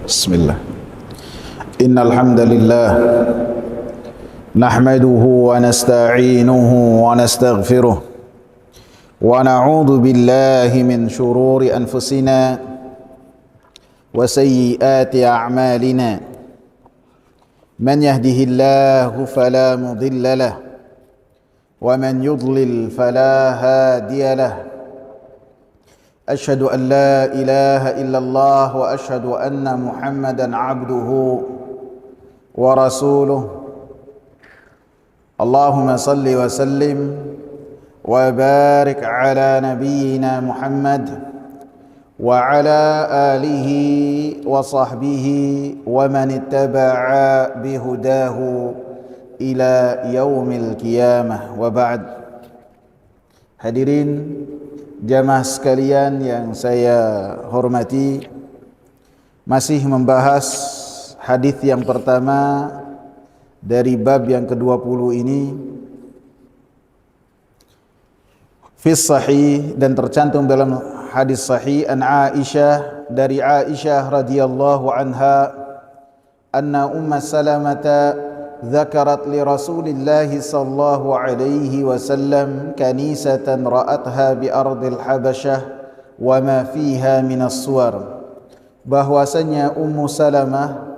Bismillah. Innal hamdalillah nahmaduhu wa nasta'inuhu wa nastaghfiruh wa na'udzu billahi min shururi anfusina wa sayyiati a'malina. Man yahdihillahu fala mudilla lahu wa man yudlil fala hadiya lahu. أشهد أن لا إله إلا الله وأشهد أن محمدا عبده ورسوله. اللهم صل وسلم وبارك على نبينا محمد وعلى آله وصحبه ومن اتبع بهداه إلى يوم القيامة وبعد. Hadirin jamaah sekalian yang saya hormati, masih membahas hadis yang pertama dari bab yang ke-20 ini, fi sahih, dan tercantum dalam hadis sahih an Aisyah, dari Aisyah radhiyallahu anha, anna Salamah ذكرت لرسول الله صلى الله عليه وسلم كنيسة رأتها بأرض الحبشة وما فيها من الصور. Bahwasanya Salamah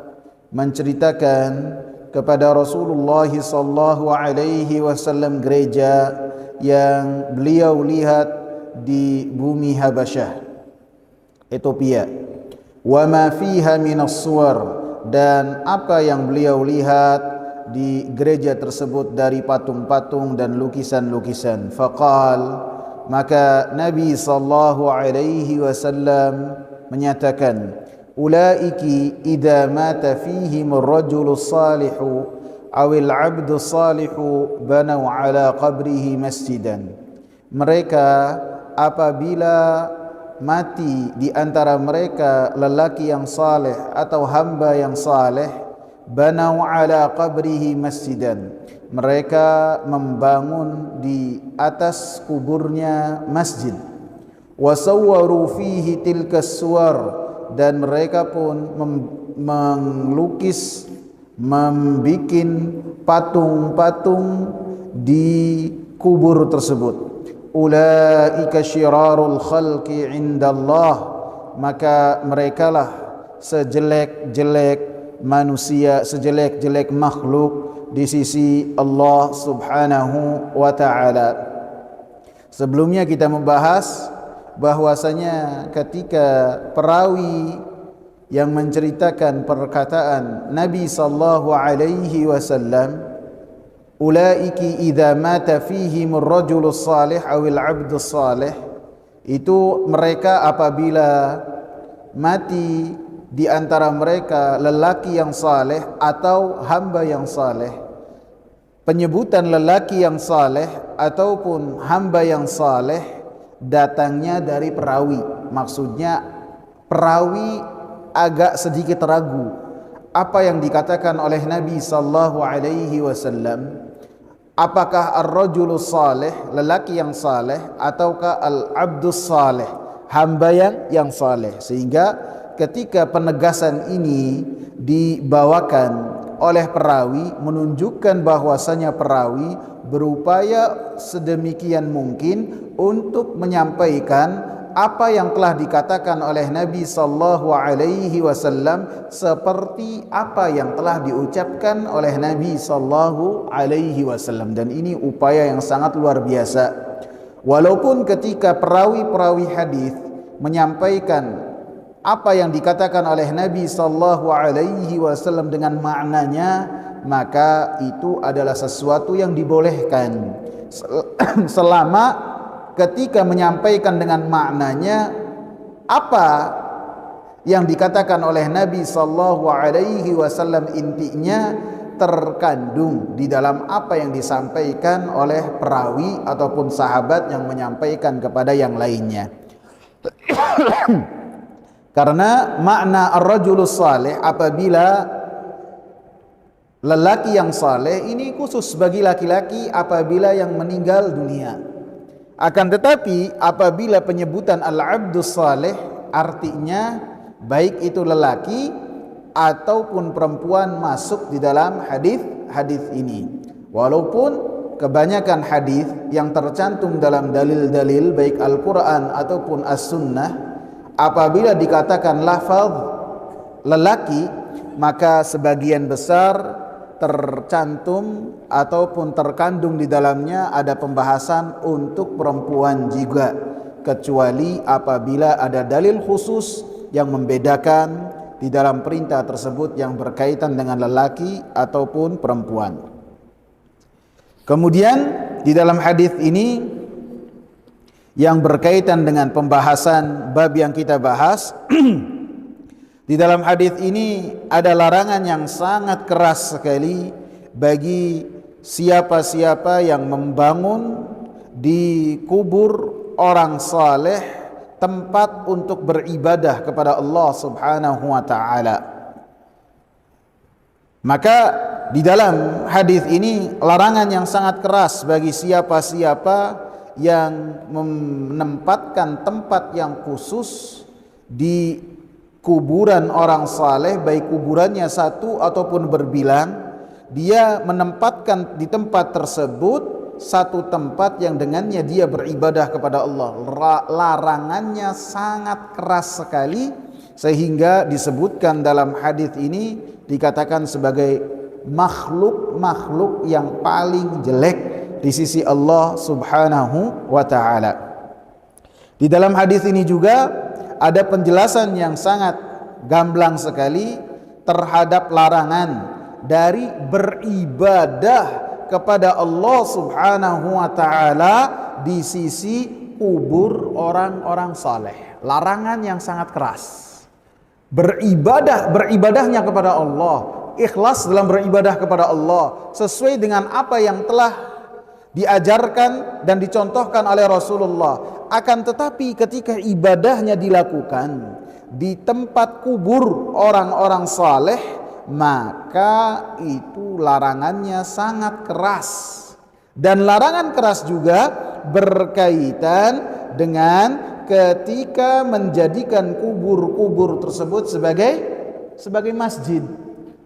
menceritakan kepada Rasulullah sallallahu alaihi wasallam gereja yang beliau lihat di bumi Habasyah, Ethiopia. Wa ma fiha min as-suwar, dan apa yang beliau lihat di gereja tersebut dari patung-patung dan lukisan-lukisan. Faqal, maka Nabi sallallahu alaihi wasallam menyatakan, ulaiki idza mata fihim ar-rajulu salihu awil 'abdu salihu banau ala qabrihi masjidan. Mereka apabila mati di antara mereka lelaki yang saleh atau hamba yang saleh, banau ala qabrihi masjidan, mereka membangun di atas kuburnya masjid. Wasawwaru fihi tilkas suwar, dan mereka pun melukis, membikin patung-patung di kubur tersebut. Ulaika syirarul khalqi indallah, maka merekalah sejelek-jelek manusia, sejelek-jelek makhluk di sisi Allah subhanahu wa ta'ala. Sebelumnya kita membahas bahwasanya ketika perawi yang menceritakan perkataan Nabi sallallahu alaihi wasallam, ulaiki idza mata fihim ar-rajulu salih awil 'abdu salih, itu mereka apabila mati di antara mereka lelaki yang saleh atau hamba yang saleh. Penyebutan lelaki yang saleh ataupun hamba yang saleh datangnya dari perawi. Maksudnya perawi agak sedikit ragu apa yang dikatakan oleh Nabi sallallahu alaihi wasallam. Apakah ar-rajulu saleh, lelaki yang saleh, ataukah al-abdus saleh, hamba yang saleh. Sehingga ketika penegasan ini dibawakan oleh perawi, menunjukkan bahwasanya perawi berupaya sedemikian mungkin untuk menyampaikan apa yang telah dikatakan oleh Nabi sallallahu alaihi wasallam seperti apa yang telah diucapkan oleh Nabi sallallahu alaihi wasallam. Dan ini upaya yang sangat luar biasa. Walaupun ketika perawi-perawi hadis menyampaikan apa yang dikatakan oleh Nabi sallallahu alaihi wasallam dengan maknanya, maka itu adalah sesuatu yang dibolehkan selama ketika menyampaikan dengan maknanya apa yang dikatakan oleh Nabi sallallahu alaihi wasallam intinya terkandung di dalam apa yang disampaikan oleh perawi ataupun sahabat yang menyampaikan kepada yang lainnya. Karena makna ar-rajulus salih, apabila lelaki yang saleh, ini khusus bagi laki-laki apabila yang meninggal dunia. Akan tetapi apabila penyebutan al-abdus saleh, artinya baik itu lelaki ataupun perempuan masuk di dalam hadis ini. Walaupun kebanyakan hadis yang tercantum dalam dalil-dalil baik Al-Quran ataupun As-Sunnah, apabila dikatakan lafaz lelaki, maka sebagian besar tercantum ataupun terkandung di dalamnya ada pembahasan untuk perempuan juga, kecuali apabila ada dalil khusus yang membedakan di dalam perintah tersebut yang berkaitan dengan lelaki ataupun perempuan. Kemudian di dalam hadis ini yang berkaitan dengan pembahasan bab yang kita bahas di dalam hadis ini ada larangan yang sangat keras sekali bagi siapa-siapa yang membangun di kubur orang saleh tempat untuk beribadah kepada Allah Subhanahu wa taala. Maka di dalam hadis ini larangan yang sangat keras bagi siapa-siapa yang menempatkan tempat yang khusus di kuburan orang saleh, baik kuburannya satu ataupun berbilang, dia menempatkan di tempat tersebut satu tempat yang dengannya dia beribadah kepada Allah. Larangannya sangat keras sekali, sehingga disebutkan dalam hadis ini dikatakan sebagai makhluk yang paling jelek di sisi Allah Subhanahu wa taala. Di dalam hadis ini juga ada penjelasan yang sangat gamblang sekali terhadap larangan dari beribadah kepada Allah Subhanahu wa taala di sisi kubur orang-orang saleh. Larangan yang sangat keras. Beribadahnya kepada Allah, ikhlas dalam beribadah kepada Allah sesuai dengan apa yang telah diajarkan dan dicontohkan oleh Rasulullah. Akan tetapi ketika ibadahnya dilakukan di tempat kubur orang-orang saleh, maka itu larangannya sangat keras. Dan larangan keras juga berkaitan dengan ketika menjadikan kubur-kubur tersebut sebagai masjid.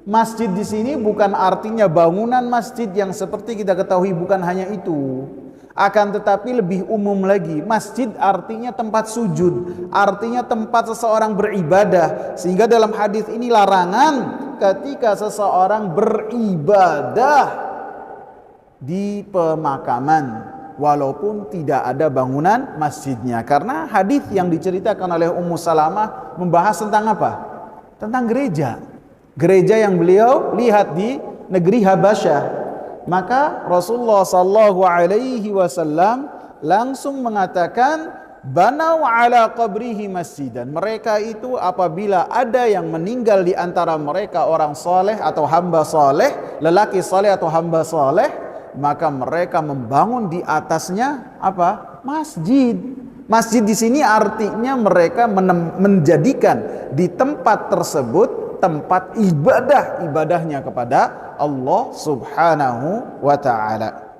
Masjid di sini bukan artinya bangunan masjid yang seperti kita ketahui, bukan hanya itu. Akan tetapi lebih umum lagi, masjid artinya tempat sujud, artinya tempat seseorang beribadah. Sehingga dalam hadis ini larangan ketika seseorang beribadah di pemakaman walaupun tidak ada bangunan masjidnya. Karena hadis yang diceritakan oleh Ummu Salamah membahas tentang apa? Tentang gereja. Gereja yang beliau lihat di negeri Habasyah. Maka Rasulullah sallallahu alaihi wasallam langsung mengatakan, banau ala qabrihi masjidan. Mereka itu apabila ada yang meninggal di antara mereka orang soleh atau hamba soleh, lelaki soleh atau hamba soleh, maka mereka membangun di atasnya apa? Masjid. Masjid di sini artinya mereka menjadikan di tempat tersebut tempat ibadahnya kepada Allah Subhanahu wa taala.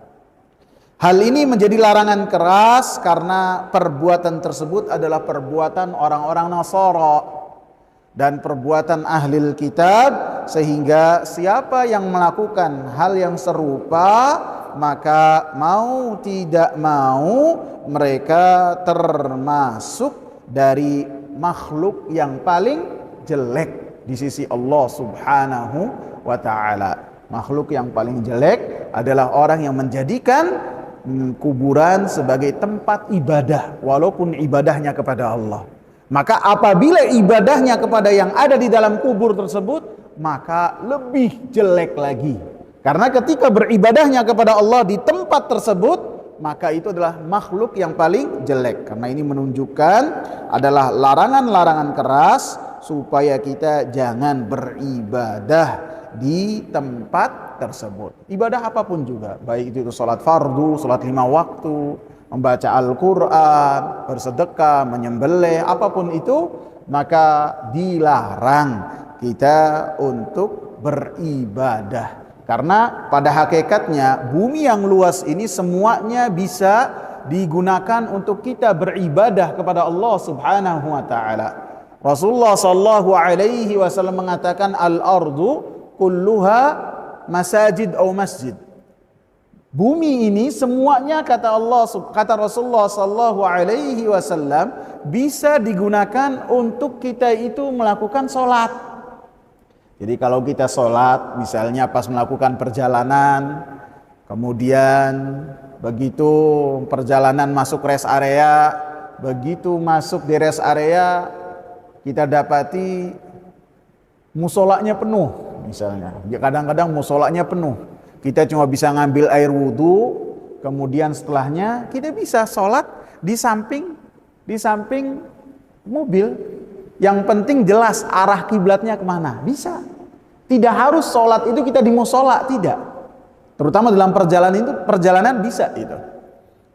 Hal ini menjadi larangan keras karena perbuatan tersebut adalah perbuatan orang-orang Nasara dan perbuatan ahlil kitab, sehingga siapa yang melakukan hal yang serupa maka mau tidak mau mereka termasuk dari makhluk yang paling jelek di sisi Allah Subhanahu wa taala. Makhluk yang paling jelek adalah orang yang menjadikan kuburan sebagai tempat ibadah walaupun ibadahnya kepada Allah. Maka apabila ibadahnya kepada yang ada di dalam kubur tersebut, maka lebih jelek lagi. Karena ketika beribadahnya kepada Allah di tempat tersebut, maka itu adalah makhluk yang paling jelek. Karena ini menunjukkan adalah larangan-larangan keras supaya kita jangan beribadah di tempat tersebut. Ibadah apapun juga, baik itu salat fardu, salat 5 waktu, membaca Al-Quran, bersedekah, menyembelih, apapun itu, maka dilarang kita untuk beribadah. Karena pada hakikatnya bumi yang luas ini semuanya bisa digunakan untuk kita beribadah kepada Allah Subhanahu wa taala. Rasulullah sallallahu alaihi wasallam mengatakan al-ardu kulluha masajid atau masjid. Bumi ini semuanya kata Rasulullah sallallahu alaihi wasallam bisa digunakan untuk kita itu melakukan sholat. Jadi kalau kita sholat misalnya pas melakukan perjalanan, kemudian begitu perjalanan masuk rest area, begitu masuk di rest area kita dapati musolanya penuh misalnya. Kadang-kadang musolanya penuh. Kita cuma bisa ngambil air wudhu, kemudian setelahnya kita bisa sholat di samping mobil. Yang penting jelas arah kiblatnya kemana, bisa. Tidak harus sholat itu kita di musola, tidak. Terutama dalam perjalanan bisa itu.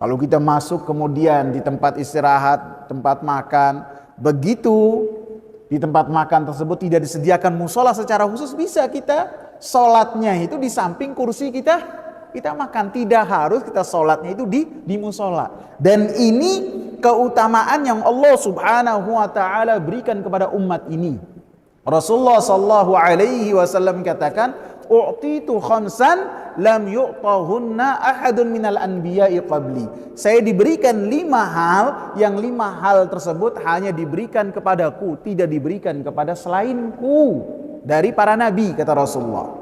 Kalau kita masuk kemudian di tempat istirahat, tempat makan, begitu di tempat makan tersebut tidak disediakan musola secara khusus, bisa kita sholatnya itu di samping kursi kita makan. Tidak harus kita sholatnya itu di musola. Dan ini keutamaan yang Allah subhanahu wa ta'ala berikan kepada umat ini. Rasulullah sallallahu alaihi wasallam katakan, u'titu khamsan lam yu'tahunna ahadun minal anbiya'i qabli. Saya diberikan 5 hal, yang 5 hal tersebut hanya diberikan kepadaku, tidak diberikan kepada selainku dari para nabi, kata Rasulullah.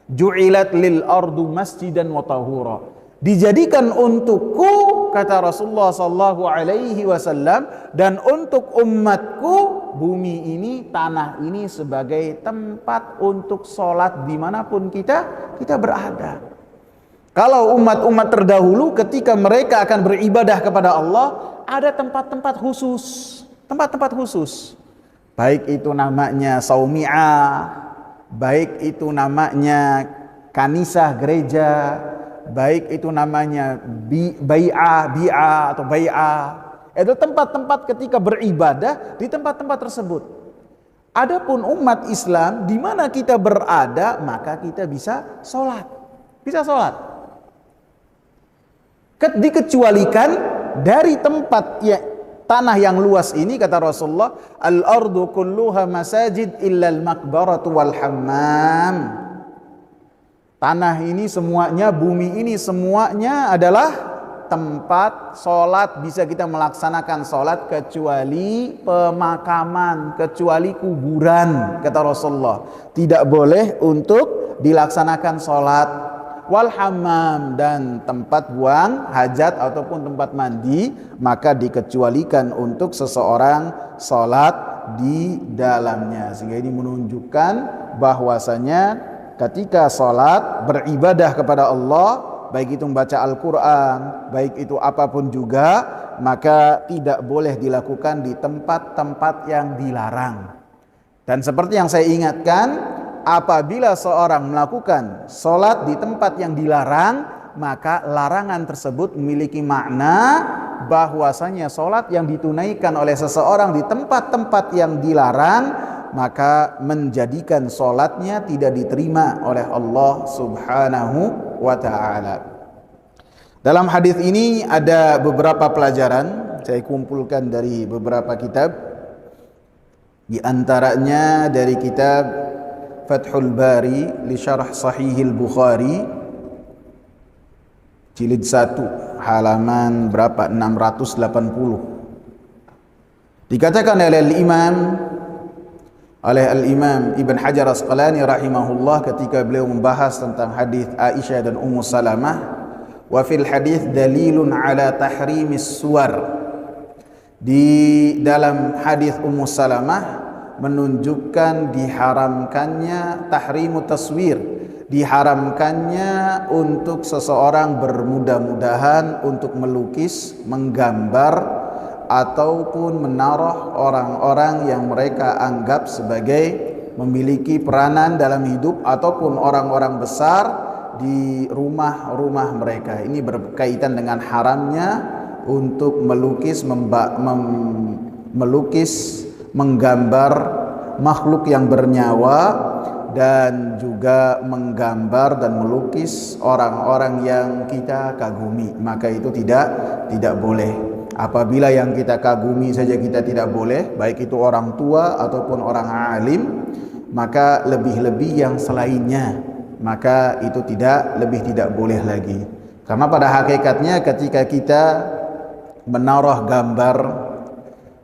Ju'ilat lil ardu masjidan wa tahura. Dijadikan untukku, kata Rasulullah sallallahu alaihi wasallam, dan untuk umatku bumi ini, tanah ini sebagai tempat untuk sholat dimanapun kita berada. Kalau umat-umat terdahulu ketika mereka akan beribadah kepada Allah, ada tempat-tempat khusus, baik itu namanya saumi'ah, baik itu namanya kanisah gereja, baik itu namanya bi'ah atau bai'ah. Itu tempat-tempat ketika beribadah di tempat-tempat tersebut. Adapun umat Islam di mana kita berada, maka kita bisa sholat. Dikecualikan dari tempat tanah yang luas ini, kata Rasulullah, al-ardu kulluha masajid illa al-maqbaratu wal hammam. Tanah ini semuanya, bumi ini semuanya adalah tempat sholat, bisa kita melaksanakan sholat kecuali pemakaman, kecuali kuburan, kata Rasulullah. Tidak boleh untuk dilaksanakan sholat. Wal hammam, dan tempat buang hajat ataupun tempat mandi, maka dikecualikan untuk seseorang sholat di dalamnya. Sehingga ini menunjukkan bahwasanya ketika sholat beribadah kepada Allah, baik itu membaca Al-Quran, baik itu apapun juga, maka tidak boleh dilakukan di tempat-tempat yang dilarang. Dan seperti yang saya ingatkan, apabila seorang melakukan sholat di tempat yang dilarang, maka larangan tersebut memiliki makna bahwasanya sholat yang ditunaikan oleh seseorang di tempat-tempat yang dilarang, maka menjadikan sholatnya tidak diterima oleh Allah subhanahu wa ta'ala. Dalam hadis ini ada beberapa pelajaran, saya kumpulkan dari beberapa kitab, di antaranya dari kitab Fathul Bari li Syarah Sahihil Bukhari, jilid 1 halaman berapa, 680. Dikatakan oleh Al-Imam Ibn Hajar Asqalani rahimahullah ketika beliau membahas tentang hadis Aisyah dan Ummu Salamah, wa fil hadis dalilun ala tahrimis suwar. Di dalam hadis Ummu Salamah menunjukkan diharamkannya tahrimu taswir, diharamkannya untuk seseorang bermudah-mudahan untuk melukis, menggambar, ataupun menaruh orang-orang yang mereka anggap sebagai memiliki peranan dalam hidup ataupun orang-orang besar di rumah-rumah mereka. Ini berkaitan dengan haramnya untuk melukis, menggambar makhluk yang bernyawa, dan juga menggambar dan melukis orang-orang yang kita kagumi, maka itu tidak boleh. Apabila yang kita kagumi saja kita tidak boleh, baik itu orang tua ataupun orang alim, maka lebih-lebih yang selainnya, maka itu tidak boleh lagi. Karena pada hakikatnya ketika kita menaruh gambar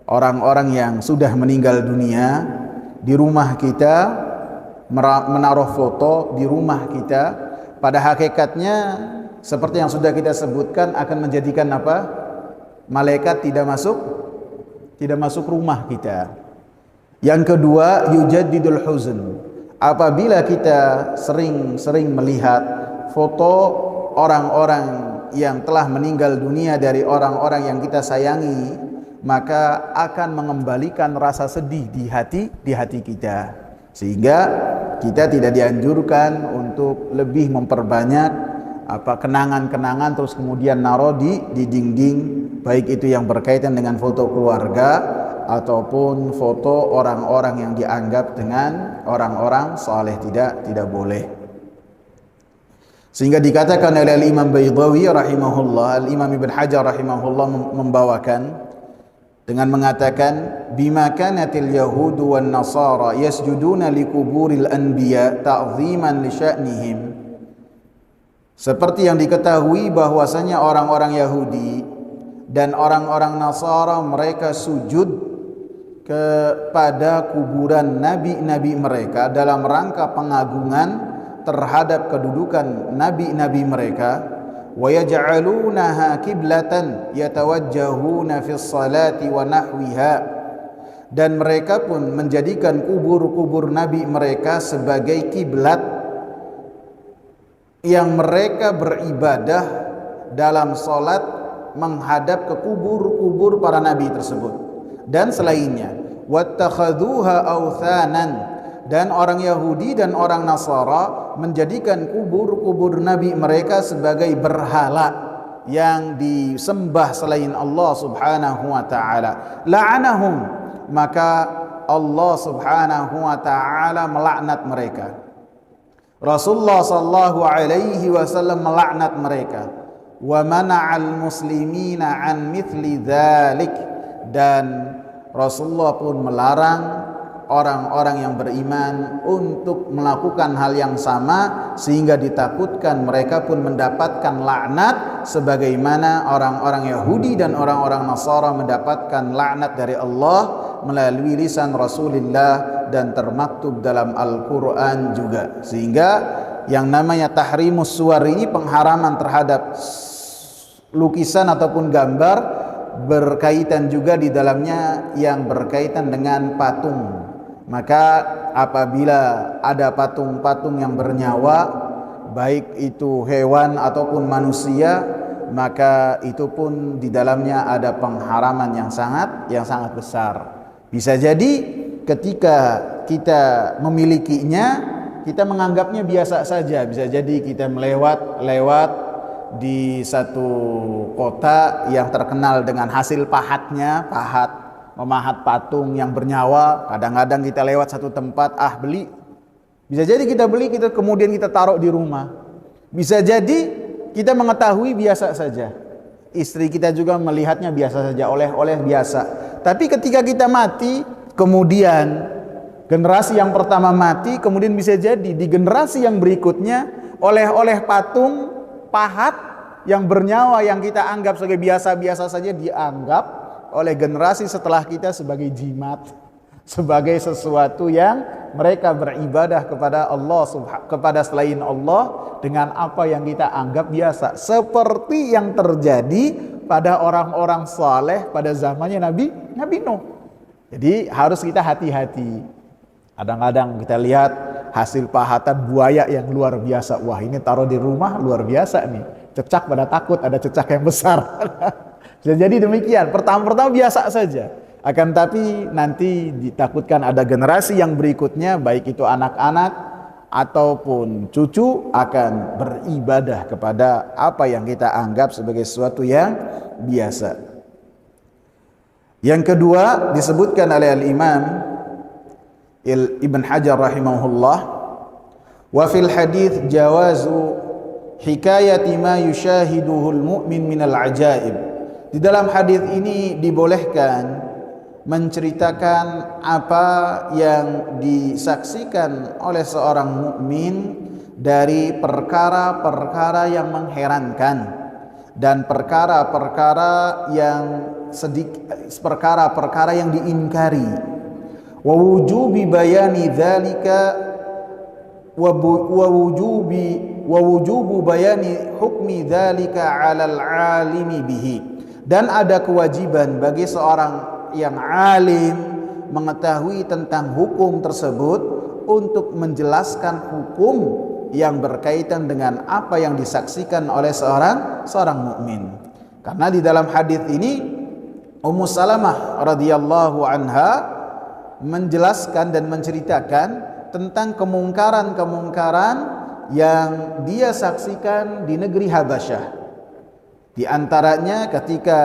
orang-orang yang sudah meninggal dunia di rumah kita, menaruh foto di rumah kita, pada hakikatnya seperti yang sudah kita sebutkan akan menjadikan apa? Malaikat tidak masuk rumah kita. Yang kedua, yujaddidul huzn. Apabila kita sering melihat foto orang-orang yang telah meninggal dunia dari orang-orang yang kita sayangi, maka akan mengembalikan rasa sedih di hati kita. Sehingga kita tidak dianjurkan untuk lebih memperbanyak kenangan-kenangan terus kemudian naruh di dinding, baik itu yang berkaitan dengan foto keluarga ataupun foto orang-orang yang dianggap dengan orang-orang saleh, tidak boleh. Sehingga dikatakan oleh Imam Baydhawi rahimahullah, Imam Ibn Hajar rahimahullah membawakan dengan mengatakan, bima kanatil yahudu wan nasara yasjuduna likuburil anbiya ta'ziman li sya'nihim. Seperti yang diketahui bahwasanya orang-orang Yahudi dan orang-orang Nasara mereka sujud kepada kuburan nabi-nabi mereka dalam rangka pengagungan terhadap kedudukan nabi-nabi mereka, wa yaj'alunaha qiblatan yatawajjahuna fis salati wa nahwiha, dan mereka pun menjadikan kubur-kubur nabi mereka sebagai kiblat yang mereka beribadah dalam salat menghadap ke kubur-kubur para nabi tersebut dan selainnya. Wattakhaduha authanan, dan orang Yahudi dan orang Nasara menjadikan kubur-kubur nabi mereka sebagai berhala yang disembah selain Allah Subhanahu wa taala. La'anahum, maka Allah Subhanahu wa taala melaknat mereka. Rasulullah sallallahu alaihi wasallam melaknat mereka. Wa mana'al muslimina an mithli dzalik, dan Rasulullah pun melarang orang-orang yang beriman untuk melakukan hal yang sama, sehingga ditakutkan mereka pun mendapatkan laknat sebagaimana orang-orang Yahudi dan orang-orang Nasara mendapatkan laknat dari Allah melalui lisan Rasulullah dan termaktub dalam Al-Quran juga. Sehingga yang namanya tahrimus suwar ini, pengharaman terhadap lukisan ataupun gambar, berkaitan juga di dalamnya yang berkaitan dengan patung. Maka apabila ada patung-patung yang bernyawa, baik itu hewan ataupun manusia, maka itu pun di dalamnya ada pengharaman yang sangat besar. Bisa jadi ketika kita memilikinya, kita menganggapnya biasa saja. Bisa jadi kita lewat di satu kota yang terkenal dengan hasil pahatnya, memahat patung yang bernyawa. Kadang-kadang kita lewat satu tempat, beli. Bisa jadi kita beli, kemudian kita taruh di rumah. Bisa jadi kita mengetahui biasa saja. Istri kita juga melihatnya biasa saja, oleh-oleh biasa. Tapi ketika kita mati, kemudian generasi yang pertama mati, kemudian bisa jadi di generasi yang berikutnya oleh-oleh patung pahat yang bernyawa yang kita anggap sebagai biasa-biasa saja, dianggap oleh generasi setelah kita sebagai jimat, sebagai sesuatu yang mereka beribadah kepada Allah, kepada selain Allah dengan apa yang kita anggap biasa, seperti yang terjadi pada orang-orang saleh pada zamannya Nabi Nuh. Jadi harus kita hati-hati. Kadang-kadang kita lihat hasil pahatan buaya yang luar biasa. Wah, ini taruh di rumah luar biasa nih. Cecak pada takut ada cecak yang besar. Bisa jadi demikian. Pertama-tama biasa saja. Akan tapi nanti ditakutkan ada generasi yang berikutnya, baik itu anak-anak ataupun cucu, akan beribadah kepada apa yang kita anggap sebagai sesuatu yang biasa. Yang kedua disebutkan oleh Al-Imam Ibn Hajar rahimahullah, wa fil hadits jawazu hikayati ma yushahiduhu al-mu'min min al-ajaib Di dalam hadis ini dibolehkan menceritakan apa yang disaksikan oleh seorang mukmin dari perkara-perkara yang mengherankan dan perkara-perkara yang diingkari. Wa wujubi bayani dzalika wa wujubu bayani hukmi dzalika 'alal 'alimi bihi. Dan ada kewajiban bagi seorang yang alim mengetahui tentang hukum tersebut untuk menjelaskan hukum yang berkaitan dengan apa yang disaksikan oleh seorang mukmin. Karena di dalam hadis ini Ummu Salamah radhiyallahu anha menjelaskan dan menceritakan tentang kemungkaran-kemungkaran yang dia saksikan di negeri Habasyah. Di antaranya ketika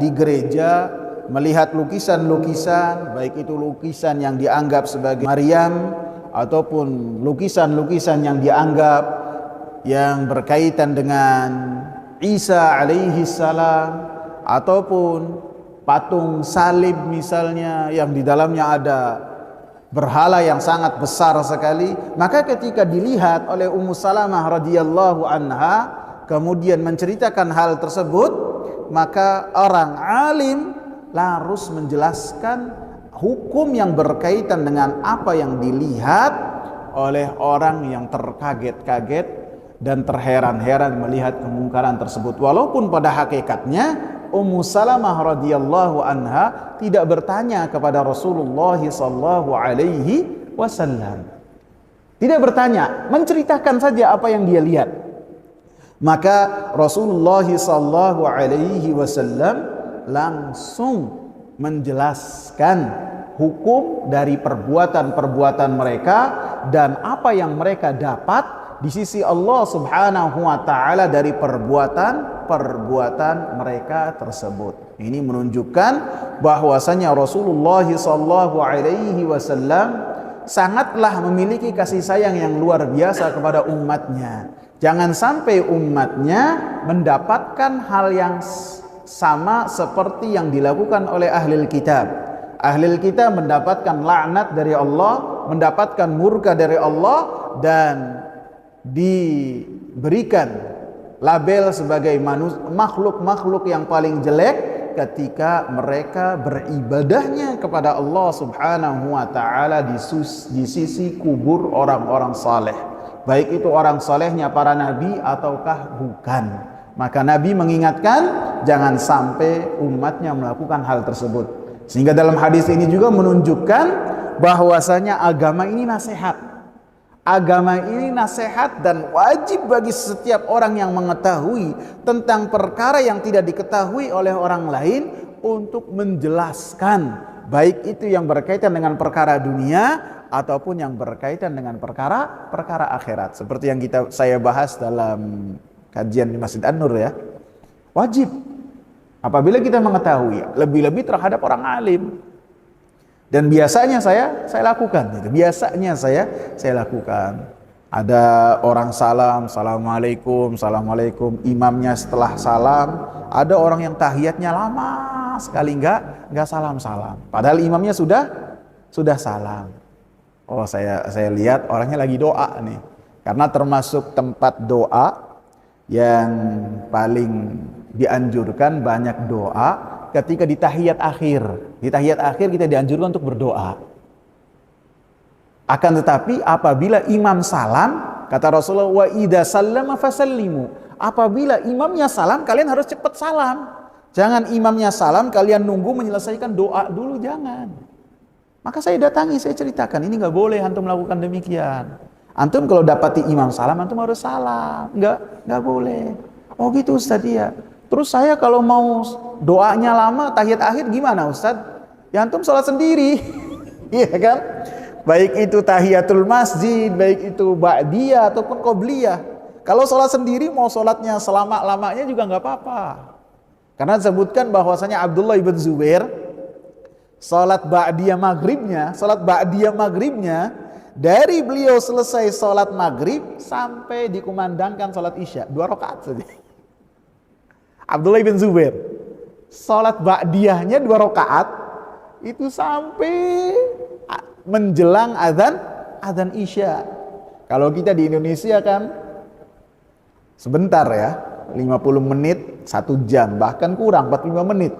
di gereja melihat lukisan-lukisan, baik itu lukisan yang dianggap sebagai Maryam ataupun lukisan-lukisan yang dianggap yang berkaitan dengan Isa alaihi salam, ataupun patung salib misalnya yang di dalamnya ada berhala yang sangat besar sekali. Maka ketika dilihat oleh Ummu Salamah radhiyallahu anha kemudian menceritakan hal tersebut, maka orang alim harus menjelaskan hukum yang berkaitan dengan apa yang dilihat oleh orang yang terkaget-kaget dan terheran-heran melihat kemungkaran tersebut. Walaupun pada hakikatnya Ummu Salamah radhiyallahu anha tidak bertanya kepada Rasulullah sallallahu alaihi wasallam. Tidak bertanya, menceritakan saja apa yang dia lihat. Maka Rasulullah sallallahu alaihi wasallam langsung menjelaskan hukum dari perbuatan-perbuatan mereka dan apa yang mereka dapat di sisi Allah Subhanahu wa taala dari perbuatan-perbuatan mereka tersebut. Ini menunjukkan bahwasanya Rasulullah sallallahu alaihi wasallam sangatlah memiliki kasih sayang yang luar biasa kepada umatnya. Jangan sampai umatnya mendapatkan hal yang sama seperti yang dilakukan oleh ahlul kitab. Ahlul kitab mendapatkan laknat dari Allah, mendapatkan murka dari Allah, dan diberikan label sebagai makhluk-makhluk yang paling jelek ketika mereka beribadahnya kepada Allah Subhanahu wa taala di sisi kubur orang-orang saleh. Baik itu orang salehnya para nabi ataukah bukan. Maka Nabi mengingatkan jangan sampai umatnya melakukan hal tersebut. Sehingga dalam hadis ini juga menunjukkan bahwasanya agama ini nasihat. Agama ini nasihat dan wajib bagi setiap orang yang mengetahui tentang perkara yang tidak diketahui oleh orang lain untuk menjelaskan, baik itu yang berkaitan dengan perkara dunia ataupun yang berkaitan dengan perkara akhirat. Seperti yang saya bahas dalam kajian di Masjid An-Nur ya. Wajib apabila kita mengetahui, lebih-lebih terhadap orang alim. Dan biasanya saya lakukan itu. Biasanya saya lakukan. Ada orang salam, assalamualaikum, assalamualaikum. Imamnya setelah salam, ada orang yang tahiyatnya lama sekali enggak salam-salam. Padahal imamnya sudah salam. Oh, saya lihat orangnya lagi doa nih. Karena termasuk tempat doa yang paling dianjurkan banyak doa ketika di tahiyat akhir. Di tahiyat akhir kita dianjurkan untuk berdoa. Akan tetapi apabila imam salam, kata Rasulullah, wa idza sallama fasallimu. Apabila imamnya salam, kalian harus cepat salam. Jangan imamnya salam kalian nunggu menyelesaikan doa dulu, jangan. Maka saya datangi, saya ceritakan, ini nggak boleh antum melakukan demikian. Antum kalau dapati imam salam, antum harus salam. Nggak boleh. Oh gitu Ustaz ya. Terus saya kalau mau doanya lama, tahiyat akhir gimana Ustaz? Ya antum sholat sendiri. Iya kan? Baik itu tahiyatul masjid, baik itu ba'diyah ataupun qobliyah. Kalau sholat sendiri mau sholatnya selama-lamanya juga nggak apa-apa. Karena disebutkan bahwasanya Abdullah ibn Zubair sholat ba'diyah maghribnya dari beliau selesai sholat maghrib sampai dikumandangkan sholat isya 2 rakaat saja. Abdullah bin Zubair sholat ba'diyahnya 2 rakaat itu sampai menjelang azan Isya. Kalau kita di Indonesia kan sebentar ya, 50 menit, 1 jam, bahkan kurang 45 menit.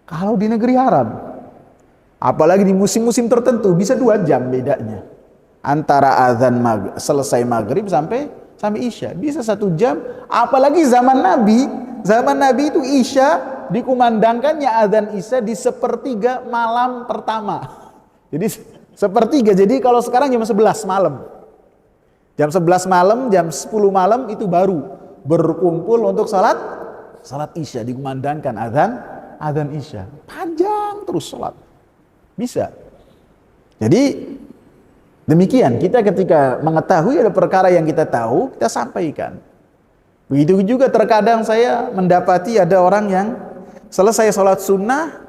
Kalau di negeri Arab, apalagi di musim-musim tertentu, bisa 2 jam bedanya antara azan selesai maghrib sampai Isya, bisa 1 jam. Apalagi zaman Nabi itu Isya dikumandangkannya azan Isya di 1/3 malam pertama. Jadi 1/3. Jadi kalau sekarang jam 11 malam, jam 11 malam, jam 10 malam itu baru berkumpul untuk salat Isya, dikumandangkan azan Isya. Panjang terus salat. Bisa. Jadi demikian, kita ketika mengetahui ada perkara yang kita tahu, kita sampaikan. Begitu juga terkadang saya mendapati ada orang yang selesai sholat sunnah,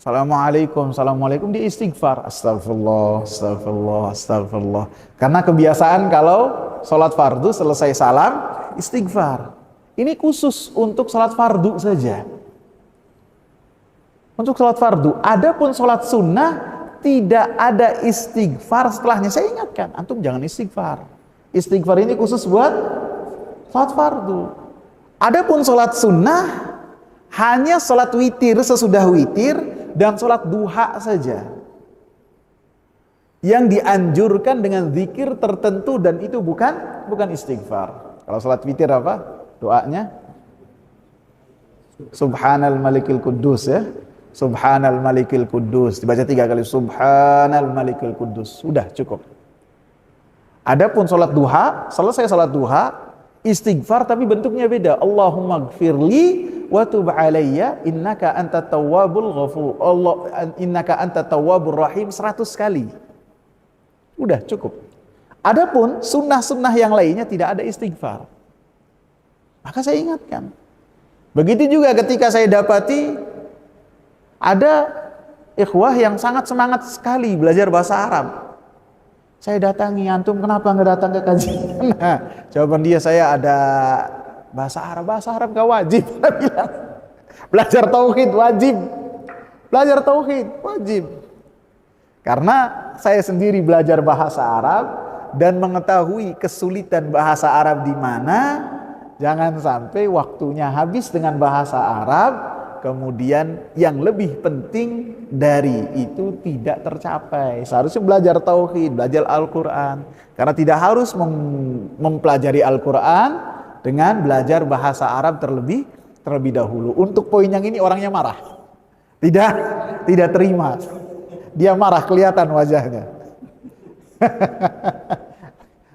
Assalamualaikum, dia istighfar. Astagfirullah. Karena kebiasaan kalau sholat fardu selesai salam, istighfar. Ini khusus untuk sholat fardu saja. Untuk sholat fardu. Adapun sholat sunnah, tidak ada istighfar setelahnya. Saya ingatkan, antum jangan istighfar. Istighfar ini khusus buat sholat fardu. Adapun sholat sunnah, hanya sholat witir sesudah witir dan sholat duha saja yang dianjurkan dengan zikir tertentu, dan itu bukan istighfar. Kalau sholat witir apa doanya? Subhanal Malikil Quddus ya. Subhanal Malikil Quddus, dibaca 3 kali, Subhanal Malikil Quddus, sudah cukup. Adapun sholat duha, selesai sholat duha, istighfar tapi bentuknya beda. Allahumma gfirli wa tub alayya innaka antat tawwabul ghafur. Innaka antat tawwabur rahim 100 kali. Udah cukup. Adapun sunnah-sunnah yang lainnya tidak ada istighfar. Maka saya ingatkan. Begitu juga ketika saya dapati ada ikhwah yang sangat semangat sekali belajar bahasa Arab. Saya datangi, antum kenapa nggak datang ke kajian? Nah, jawaban dia, saya ada bahasa Arab gak wajib. Saya bilang, belajar tauhid wajib. Karena saya sendiri belajar bahasa Arab dan mengetahui kesulitan bahasa Arab di mana. Jangan sampai waktunya habis dengan bahasa Arab, kemudian yang lebih penting dari itu tidak tercapai. Seharusnya belajar tauhid, belajar Al-Quran. Karena tidak harus mempelajari Al-Quran dengan belajar bahasa Arab terlebih dahulu. Untuk poin yang ini orangnya marah. Tidak terima. Dia marah, kelihatan wajahnya.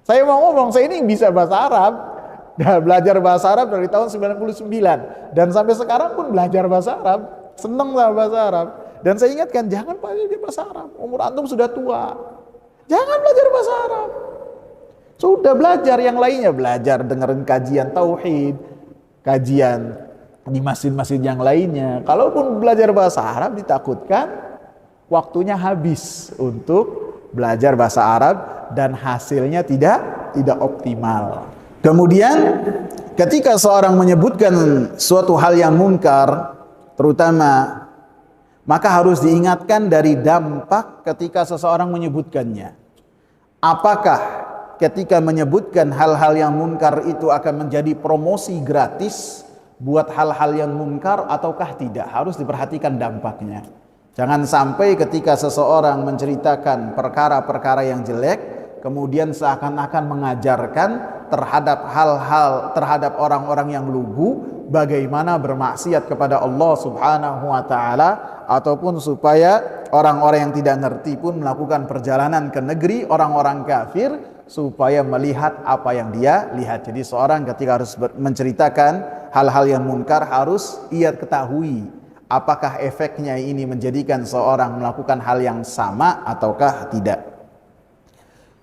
Saya mau ngomong, saya ini bisa bahasa Arab. Belajar bahasa Arab dari tahun 99 dan sampai sekarang pun belajar bahasa Arab, seneng lah bahasa Arab. Dan saya ingatkan, jangan belajar bahasa Arab, umur antum sudah tua, jangan belajar bahasa Arab. Sudah belajar yang lainnya, belajar dengerin kajian tauhid, kajian di masjid-masjid yang lainnya. Kalaupun belajar bahasa Arab, ditakutkan waktunya habis untuk belajar bahasa Arab dan hasilnya tidak optimal. Kemudian ketika seorang menyebutkan suatu hal yang munkar, terutama, maka harus diingatkan dari dampak ketika seseorang menyebutkannya. Apakah ketika menyebutkan hal-hal yang munkar itu akan menjadi promosi gratis buat hal-hal yang munkar ataukah tidak? Harus diperhatikan dampaknya. Jangan sampai ketika seseorang menceritakan perkara-perkara yang jelek, kemudian seakan-akan mengajarkan terhadap orang-orang yang lugu bagaimana bermaksiat kepada Allah Subhanahu wa taala, ataupun supaya orang-orang yang tidak ngerti pun melakukan perjalanan ke negeri orang-orang kafir supaya melihat apa yang dia lihat. Jadi seorang ketika harus menceritakan hal-hal yang munkar harus ia ketahui apakah efeknya ini menjadikan seorang melakukan hal yang sama ataukah tidak.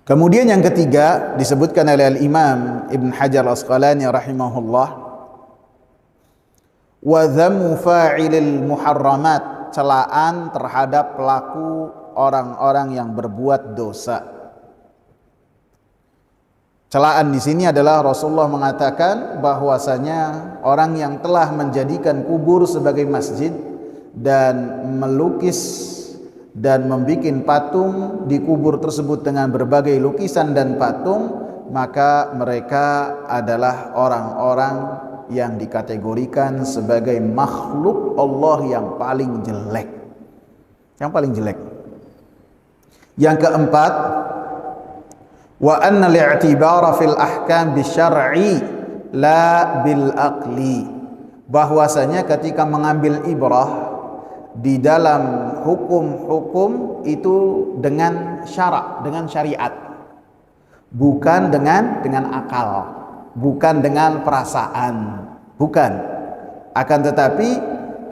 Kemudian yang ketiga disebutkan oleh Al-Imam Ibn Hajar Al-Asqalani rahimahullah, wa dhammu fa'ilil muharramat, celaan terhadap pelaku orang-orang yang berbuat dosa. Celaan di sini adalah Rasulullah mengatakan bahwasanya orang yang telah menjadikan kubur sebagai masjid dan melukis dan membuat patung di kubur tersebut dengan berbagai lukisan dan patung, maka mereka adalah orang-orang yang dikategorikan sebagai makhluk Allah yang paling jelek. Yang paling jelek. Yang keempat, wa anna li'tibara fil ahkam bisyar'i la bil aqli, bahwasanya ketika mengambil ibrah di dalam hukum-hukum itu dengan syarak, dengan syariat, bukan dengan akal, bukan dengan perasaan, bukan. Akan tetapi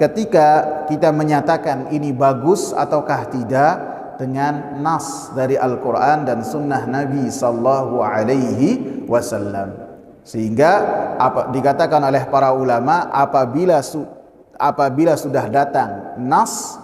ketika kita menyatakan ini bagus ataukah tidak dengan nas dari Al-Quran dan sunnah Nabi Sallallahu Alaihi Wasallam, sehingga dikatakan oleh para ulama apabila sudah datang nas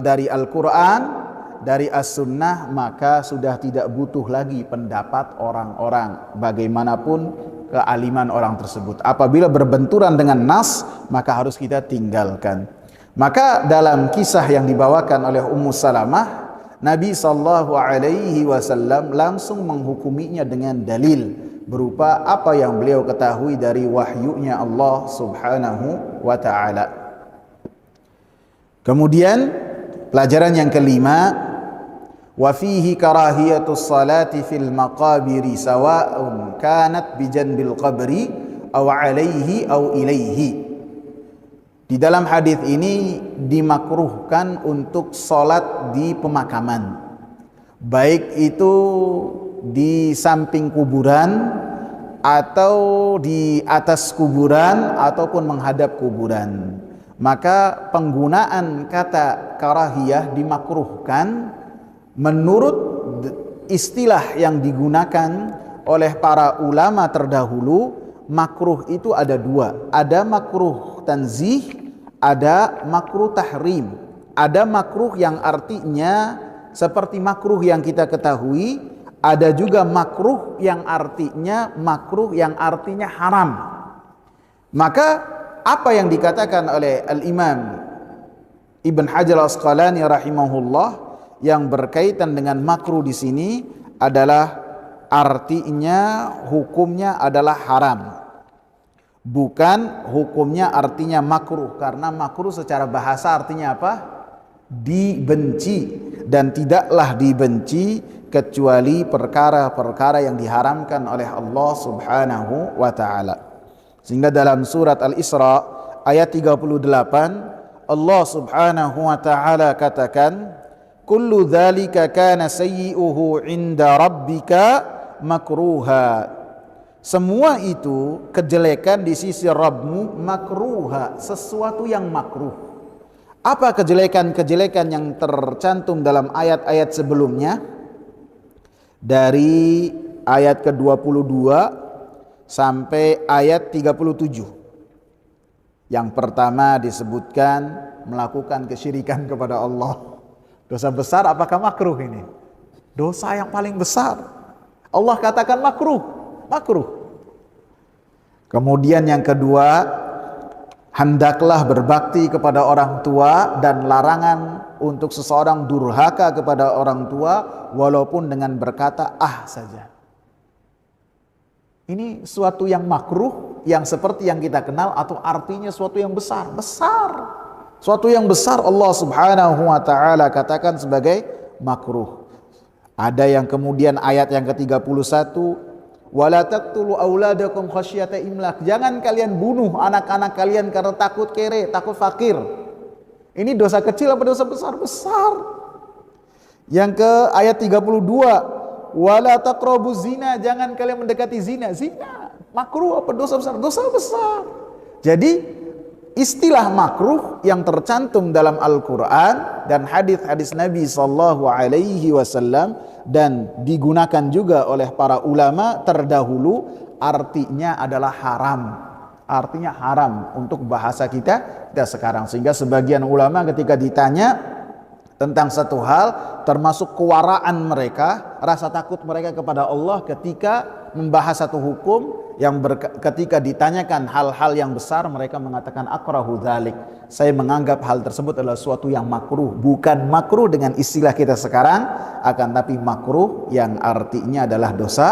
dari Al-Quran, dari As-Sunnah, maka sudah tidak butuh lagi pendapat orang-orang bagaimanapun kealiman orang tersebut. Apabila berbenturan dengan nas, maka harus kita tinggalkan. Maka dalam kisah yang dibawakan oleh Ummu Salamah, Nabi Sallallahu Alaihi Wasallam langsung menghukuminya dengan dalil berupa apa yang beliau ketahui dari wahyunya Allah Subhanahu wa Ta'ala. Kemudian pelajaran yang kelima, wa fihi karahiyatus salati fil maqabiri sawa'un kanat bijanbil qabri aw alaihi aw ilaihi. Di dalam hadis ini dimakruhkan untuk sholat di pemakaman, baik itu di samping kuburan atau di atas kuburan ataupun menghadap kuburan. Maka penggunaan kata karahiyah dimakruhkan menurut istilah yang digunakan oleh para ulama terdahulu. Makruh itu ada dua, ada makruh tanzih, ada makruh tahrim. Ada makruh yang artinya seperti makruh yang kita ketahui, ada juga makruh yang artinya haram. Maka apa yang dikatakan oleh Al-Imam Ibn Hajar Al-Asqalani rahimahullah yang berkaitan dengan makruh di sini adalah artinya hukumnya adalah haram, bukan hukumnya artinya makruh. Karena makruh secara bahasa artinya apa? Dibenci, dan tidaklah dibenci kecuali perkara-perkara yang diharamkan oleh Allah Subhanahu wa Ta'ala. Sehingga dalam surat Al-Isra ayat 38 Allah Subhanahu wa Ta'ala katakan, kullu dzalika kana sayyi'uhu 'inda rabbika makruha. Semua itu kejelekan di sisi Rabbmu makruha, sesuatu yang makruh. Apa kejelekan-kejelekan yang tercantum dalam ayat-ayat sebelumnya? Dari ayat ke-22 sampai ayat 37. Yang pertama disebutkan melakukan kesyirikan kepada Allah. Dosa besar apakah makruh ini? Dosa yang paling besar. Allah katakan makruh. Kemudian yang kedua, hendaklah berbakti kepada orang tua dan larangan untuk seseorang durhaka kepada orang tua walaupun dengan berkata saja. Ini suatu yang makruh yang seperti yang kita kenal atau artinya suatu yang besar. Suatu yang besar Allah Subhanahu wa Ta'ala katakan sebagai makruh. Ada yang kemudian ayat yang ke-31, wala taqtulu auladakum khasyata imlak. Jangan kalian bunuh anak-anak kalian karena takut kere, takut fakir. Ini dosa kecil apa dosa besar? Besar. Yang ke ayat 32, wala taqrabuz zina. Jangan kalian mendekati zina. Zina makruh apa dosa besar? Dosa besar. Jadi istilah makruh yang tercantum dalam Al-Quran dan hadis-hadis Nabi Sallallahu Alaihi Wasallam dan digunakan juga oleh para ulama terdahulu artinya adalah haram. Artinya haram untuk bahasa kita sekarang. Sehingga sebagian ulama ketika ditanya tentang satu hal, termasuk kewaraan mereka, rasa takut mereka kepada Allah ketika membahas satu hukum yang ketika ditanyakan hal-hal yang besar mereka mengatakan akrahu dzalik. Saya menganggap hal tersebut adalah suatu yang makruh, bukan makruh dengan istilah kita sekarang, akan tapi makruh yang artinya adalah dosa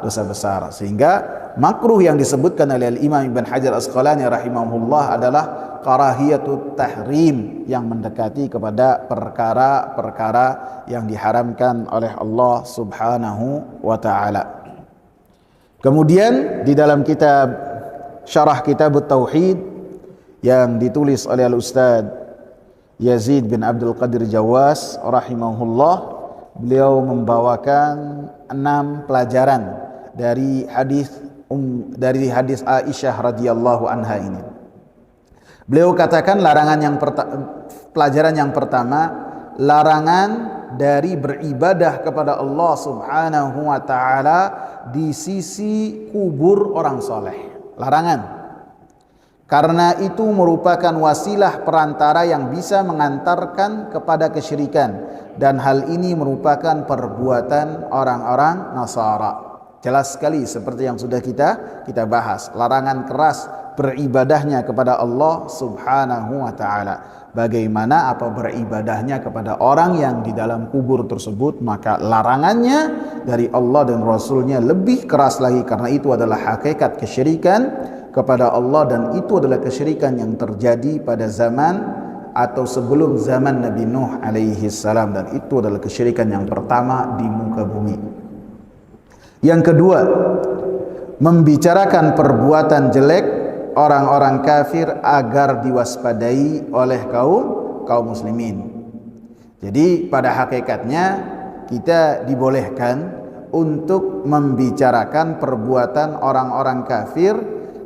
besar. Sehingga makruh yang disebutkan oleh Imam Ibn Hajar Asqalani rahimahullah adalah karahiyatut tahrim, yang mendekati kepada perkara-perkara yang diharamkan oleh Allah Subhanahu wa taala. Kemudian di dalam kitab Syarah Kitab Tauhid yang ditulis oleh Al-Ustaz Yazid bin Abdul Qadir Jawas rahimahullah, beliau membawakan 6 pelajaran dari hadis Aisyah radhiyallahu anha ini. Beliau katakan pelajaran yang pertama, larangan dari beribadah kepada Allah Subhanahu wa taala di sisi kubur orang soleh. Larangan, karena itu merupakan wasilah perantara yang bisa mengantarkan kepada kesyirikan, dan hal ini merupakan perbuatan orang-orang Nasara. Jelas sekali seperti yang sudah kita bahas, larangan keras beribadahnya kepada Allah Subhanahu wa taala. Bagaimana apa beribadahnya kepada orang yang di dalam kubur tersebut, maka larangannya dari Allah dan Rasulnya lebih keras lagi, karena itu adalah hakikat kesyirikan kepada Allah, dan itu adalah kesyirikan yang terjadi pada zaman atau sebelum zaman Nabi Nuh alaihi salam, dan itu adalah kesyirikan yang pertama di muka bumi. Yang kedua, membicarakan perbuatan jelek orang-orang kafir agar diwaspadai oleh kaum muslimin. Jadi pada hakikatnya kita dibolehkan untuk membicarakan perbuatan orang-orang kafir,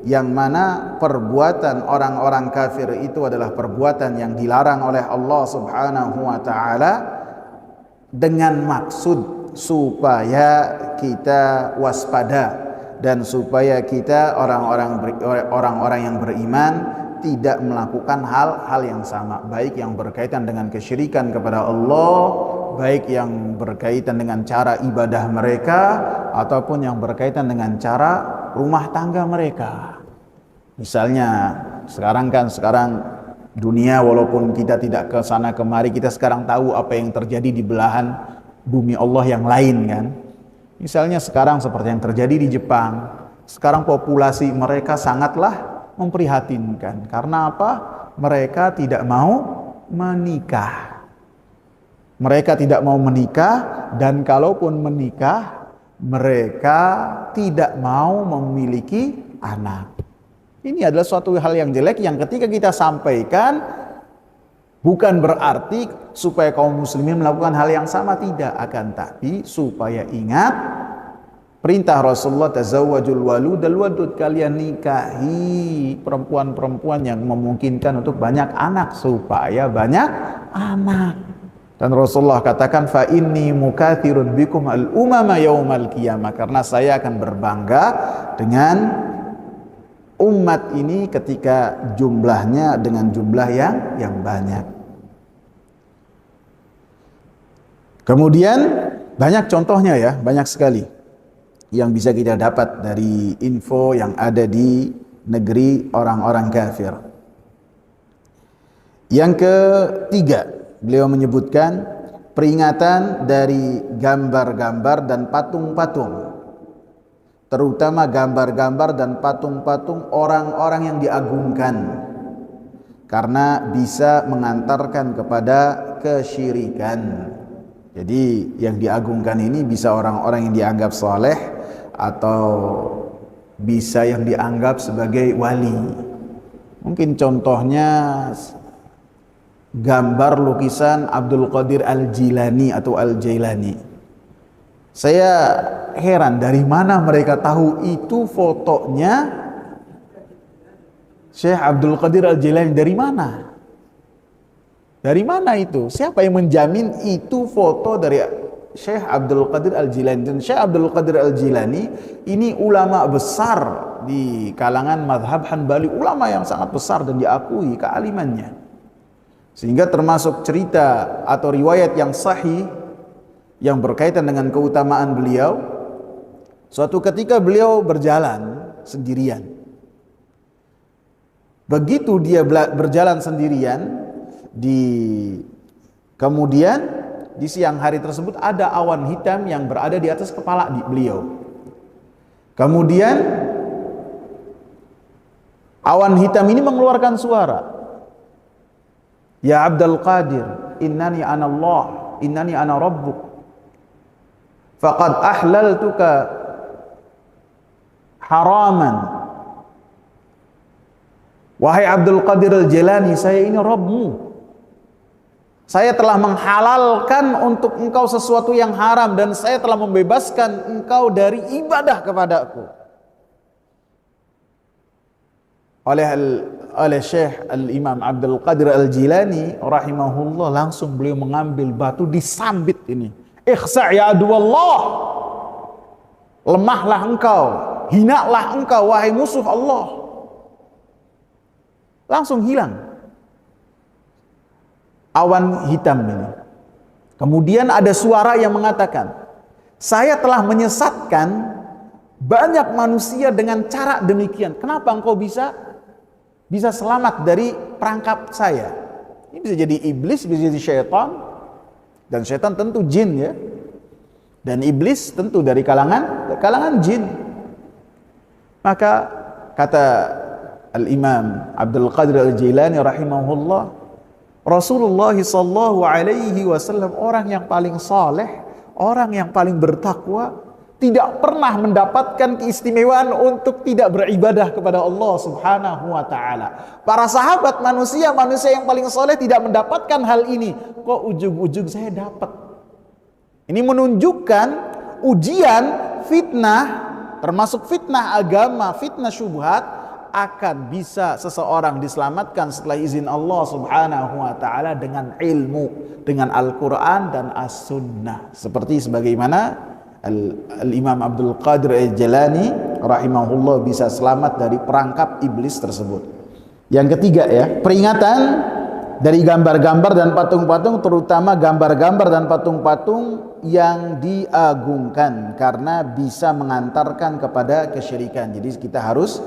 yang mana perbuatan orang-orang kafir itu adalah perbuatan yang dilarang oleh Allah Subhanahu wa taala, dengan maksud supaya kita waspada dan supaya kita orang-orang yang beriman tidak melakukan hal-hal yang sama, baik yang berkaitan dengan kesyirikan kepada Allah, baik yang berkaitan dengan cara ibadah mereka, ataupun yang berkaitan dengan cara rumah tangga mereka. Misalnya sekarang dunia, walaupun kita tidak ke sana kemari, kita sekarang tahu apa yang terjadi di belahan bumi Allah yang lain kan. Misalnya sekarang seperti yang terjadi di Jepang, sekarang populasi mereka sangatlah memprihatinkan. Karena apa? Mereka tidak mau menikah. Mereka tidak mau menikah, dan kalaupun menikah, mereka tidak mau memiliki anak. Ini adalah suatu hal yang jelek yang ketika kita sampaikan, bukan berarti supaya kaum muslimin melakukan hal yang sama, tidak, akan tapi supaya ingat perintah Rasulullah, tazawwajul waludal wadud, kalian nikahi perempuan-perempuan yang memungkinkan untuk banyak anak, supaya banyak anak. Dan Rasulullah katakan, fa inni mukatsirun bikum al umama yaumal qiyamah, karena saya akan berbangga dengan umat ini ketika jumlahnya dengan jumlah yang banyak. Kemudian banyak contohnya ya, banyak sekali yang bisa kita dapat dari info yang ada di negeri orang-orang kafir. Yang ketiga, beliau menyebutkan peringatan dari gambar-gambar dan patung-patung, terutama gambar-gambar dan patung-patung orang-orang yang diagungkan, karena bisa mengantarkan kepada kesyirikan. Jadi yang diagungkan ini bisa orang-orang yang dianggap soleh, atau bisa yang dianggap sebagai wali. Mungkin contohnya gambar lukisan Abdul Qadir Al-Jilani atau Al-Jailani. Saya heran dari mana mereka tahu itu fotonya Syekh Abdul Qadir Al-Jilani. Dari mana? Dari mana itu? Siapa yang menjamin itu foto dari Syekh Abdul Qadir Al-Jilani? Dan Syekh Abdul Qadir Al-Jilani ini ulama besar di kalangan mazhab Hanbali, ulama yang sangat besar dan diakui kealimannya. Sehingga termasuk cerita atau riwayat yang sahih yang berkaitan dengan keutamaan beliau, Suatu ketika beliau berjalan sendirian. Begitu dia berjalan sendirian, kemudian di siang hari tersebut ada awan hitam yang berada di atas kepala beliau. Kemudian awan hitam ini mengeluarkan suara, "Ya Abdul Qadir, innani ana Allah, innani ana Rabbuk, faqad ahlaltuka haraman." Wahai Abdul Qadir Al-Jilani, saya ini Rabbmu. Saya telah menghalalkan untuk engkau sesuatu yang haram, dan saya telah membebaskan engkau dari ibadah kepadaku. Oleh Syekh Al-Imam Abdul Qadir Al-Jilani rahimahullah, langsung beliau mengambil batu disambit ini. "Ikhsa' ya aduwallah." Lemahlah engkau, hinalah engkau wahai musuh Allah. Langsung hilang awan hitam ini. Kemudian ada suara yang mengatakan, "Saya telah menyesatkan banyak manusia dengan cara demikian. Kenapa engkau bisa selamat dari perangkap saya?" Ini bisa jadi iblis, bisa jadi syaitan. Dan syaitan tentu jin ya. Dan iblis tentu dari kalangan jin. Maka kata Al-Imam Abdul Qadir Al-Jilani rahimahullah, Rasulullah sallallahu alaihi wasallam orang yang paling saleh, orang yang paling bertakwa, tidak pernah mendapatkan keistimewaan untuk tidak beribadah kepada Allah Subhanahu wa taala. Para sahabat manusia yang paling saleh tidak mendapatkan hal ini. Kok ujug-ujug saya dapat? Ini menunjukkan ujian, fitnah, termasuk fitnah agama, fitnah syubhat, akan bisa seseorang diselamatkan setelah izin Allah Subhanahu wa taala dengan ilmu, dengan Al-Qur'an dan As-Sunnah. Seperti sebagaimana Al-Imam Abdul Qadir Al-Jilani rahimahullah bisa selamat dari perangkap iblis tersebut. Yang ketiga ya, peringatan dari gambar-gambar dan patung-patung, terutama gambar-gambar dan patung-patung yang diagungkan, karena bisa mengantarkan kepada kesyirikan. Jadi kita harus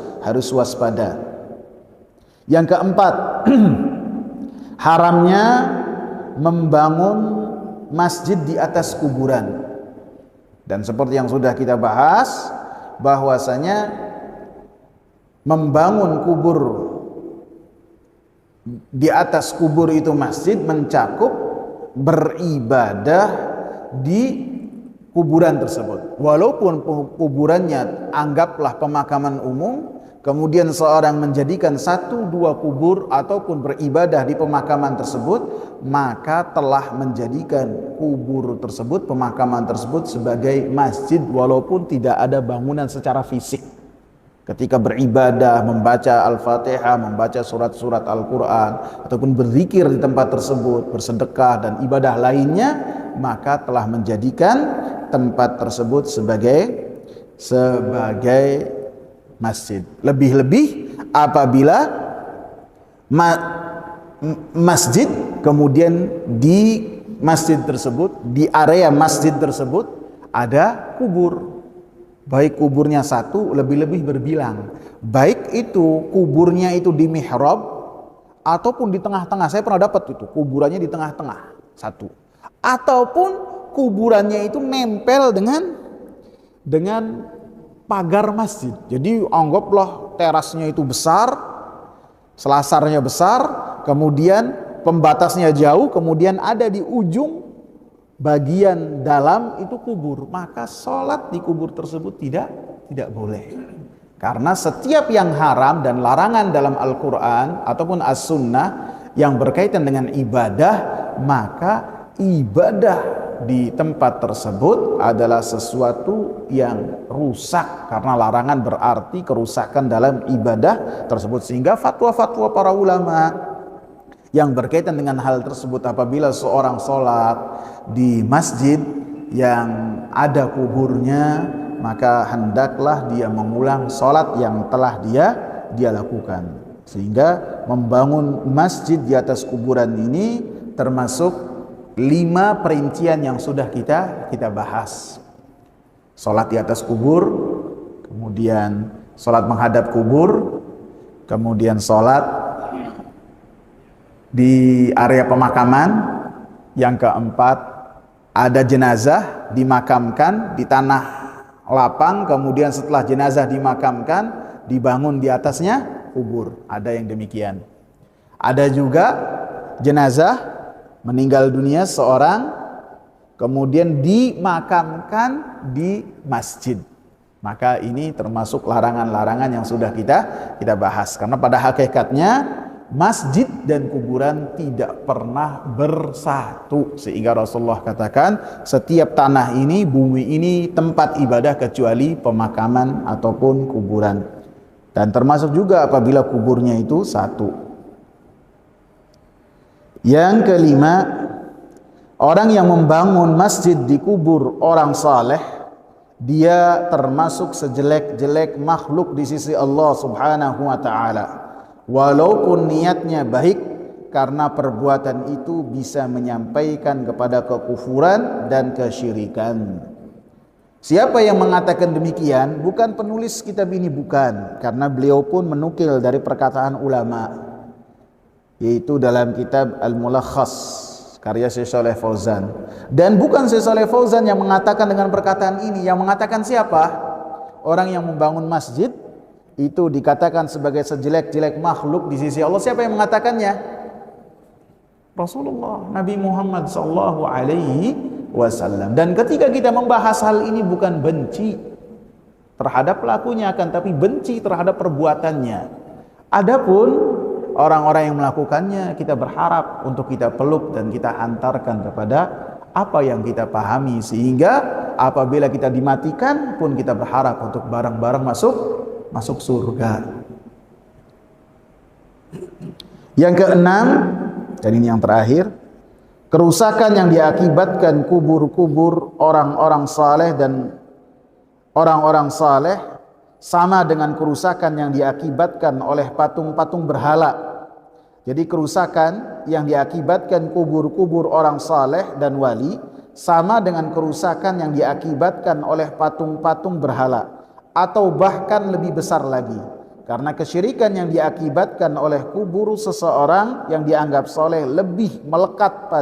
waspada. Yang keempat, haramnya membangun masjid di atas kuburan. Dan seperti yang sudah kita bahas, bahwasanya membangun kubur di atas kubur itu masjid mencakup beribadah di kuburan tersebut. Walaupun kuburannya anggaplah pemakaman umum, kemudian seorang menjadikan 1-2 kubur ataupun beribadah di pemakaman tersebut, maka telah menjadikan kubur tersebut, pemakaman tersebut sebagai masjid walaupun tidak ada bangunan secara fisik. Ketika beribadah, membaca Al-Fatihah, membaca surat-surat Al-Quran, ataupun berzikir di tempat tersebut, bersedekah dan ibadah lainnya, maka telah menjadikan tempat tersebut sebagai masjid. Lebih-lebih apabila masjid, kemudian di masjid tersebut, di area masjid tersebut ada kubur. Baik kuburnya satu, lebih-lebih berbilang. Baik itu kuburnya itu di mihrab ataupun di tengah-tengah. Saya pernah dapat itu, kuburannya di tengah-tengah satu. Ataupun kuburannya itu nempel dengan pagar masjid. Jadi anggaplah terasnya itu besar, selasarnya besar, kemudian pembatasnya jauh, kemudian ada di ujung bagian dalam itu kubur, maka sholat di kubur tersebut tidak boleh. Karena setiap yang haram dan larangan dalam Al-Quran ataupun As-Sunnah yang berkaitan dengan ibadah, maka ibadah di tempat tersebut adalah sesuatu yang rusak, karena larangan berarti kerusakan dalam ibadah tersebut. Sehingga fatwa-fatwa para ulama yang berkaitan dengan hal tersebut, apabila seorang sholat di masjid yang ada kuburnya, maka hendaklah dia mengulang sholat yang telah dia lakukan. Sehingga membangun masjid di atas kuburan ini termasuk 5 perincian yang sudah kita bahas. Sholat di atas kubur, kemudian sholat menghadap kubur, kemudian sholat di area pemakaman. Yang keempat, ada jenazah dimakamkan di tanah lapang, kemudian setelah jenazah dimakamkan dibangun di atasnya kubur. Ada yang demikian. Ada juga jenazah meninggal dunia seorang, kemudian dimakamkan di masjid. Maka ini termasuk larangan-larangan yang sudah kita bahas. Karena pada hakikatnya masjid dan kuburan tidak pernah bersatu. Sehingga Rasulullah katakan, setiap tanah ini, bumi ini tempat ibadah kecuali pemakaman ataupun kuburan. Dan termasuk juga apabila kuburnya itu satu. Yang kelima, orang yang membangun masjid di kubur orang saleh, dia termasuk sejelek-jelek makhluk di sisi Allah Subhanahu wa taala. Walaupun niatnya baik, karena perbuatan itu bisa menyampaikan kepada kekufuran dan kesyirikan. Siapa yang mengatakan demikian? Bukan penulis kitab ini, bukan, karena beliau pun menukil dari perkataan ulama, yaitu dalam kitab Al-Mulakhas karya Syekh Shalih Fauzan. Dan bukan Syekh Shalih Fauzan yang mengatakan dengan perkataan ini. Yang mengatakan siapa? Orang yang membangun masjid itu dikatakan sebagai sejelek-jelek makhluk di sisi Allah. Siapa yang mengatakannya? Rasulullah, Nabi Muhammad sallallahu alaihi wasallam. Dan ketika kita membahas hal ini, bukan benci terhadap pelakunya, akan tapi benci terhadap perbuatannya. Adapun orang-orang yang melakukannya, kita berharap untuk kita peluk dan kita antarkan kepada apa yang kita pahami, sehingga apabila kita dimatikan pun kita berharap untuk bareng-bareng masuk surga. Yang keenam, dan ini yang terakhir, kerusakan yang diakibatkan kubur-kubur orang-orang saleh dan orang-orang saleh sama dengan kerusakan yang diakibatkan oleh patung-patung berhala. Jadi kerusakan yang diakibatkan kubur-kubur orang saleh dan wali sama dengan kerusakan yang diakibatkan oleh patung-patung berhala, atau bahkan lebih besar lagi. Karena kesyirikan yang diakibatkan oleh kubur seseorang yang dianggap soleh lebih melekat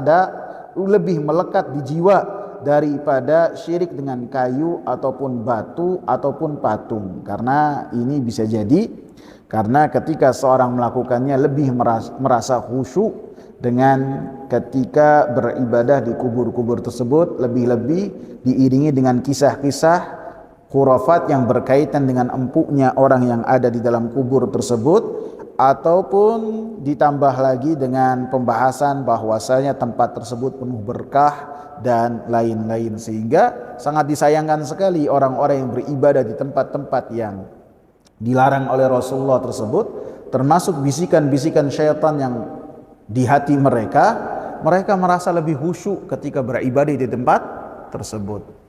di jiwa daripada syirik dengan kayu ataupun batu ataupun patung. Karena ini bisa jadi karena ketika seorang melakukannya lebih merasa khusyuk dengan ketika beribadah di kubur-kubur tersebut, lebih-lebih diiringi dengan kisah-kisah khurafat yang berkaitan dengan empuknya orang yang ada di dalam kubur tersebut, ataupun ditambah lagi dengan pembahasan bahwasanya tempat tersebut penuh berkah dan lain-lain. Sehingga sangat disayangkan sekali orang-orang yang beribadah di tempat-tempat yang dilarang oleh Rasulullah tersebut, termasuk bisikan-bisikan syaitan yang di hati mereka merasa lebih khusyuk ketika beribadah di tempat tersebut.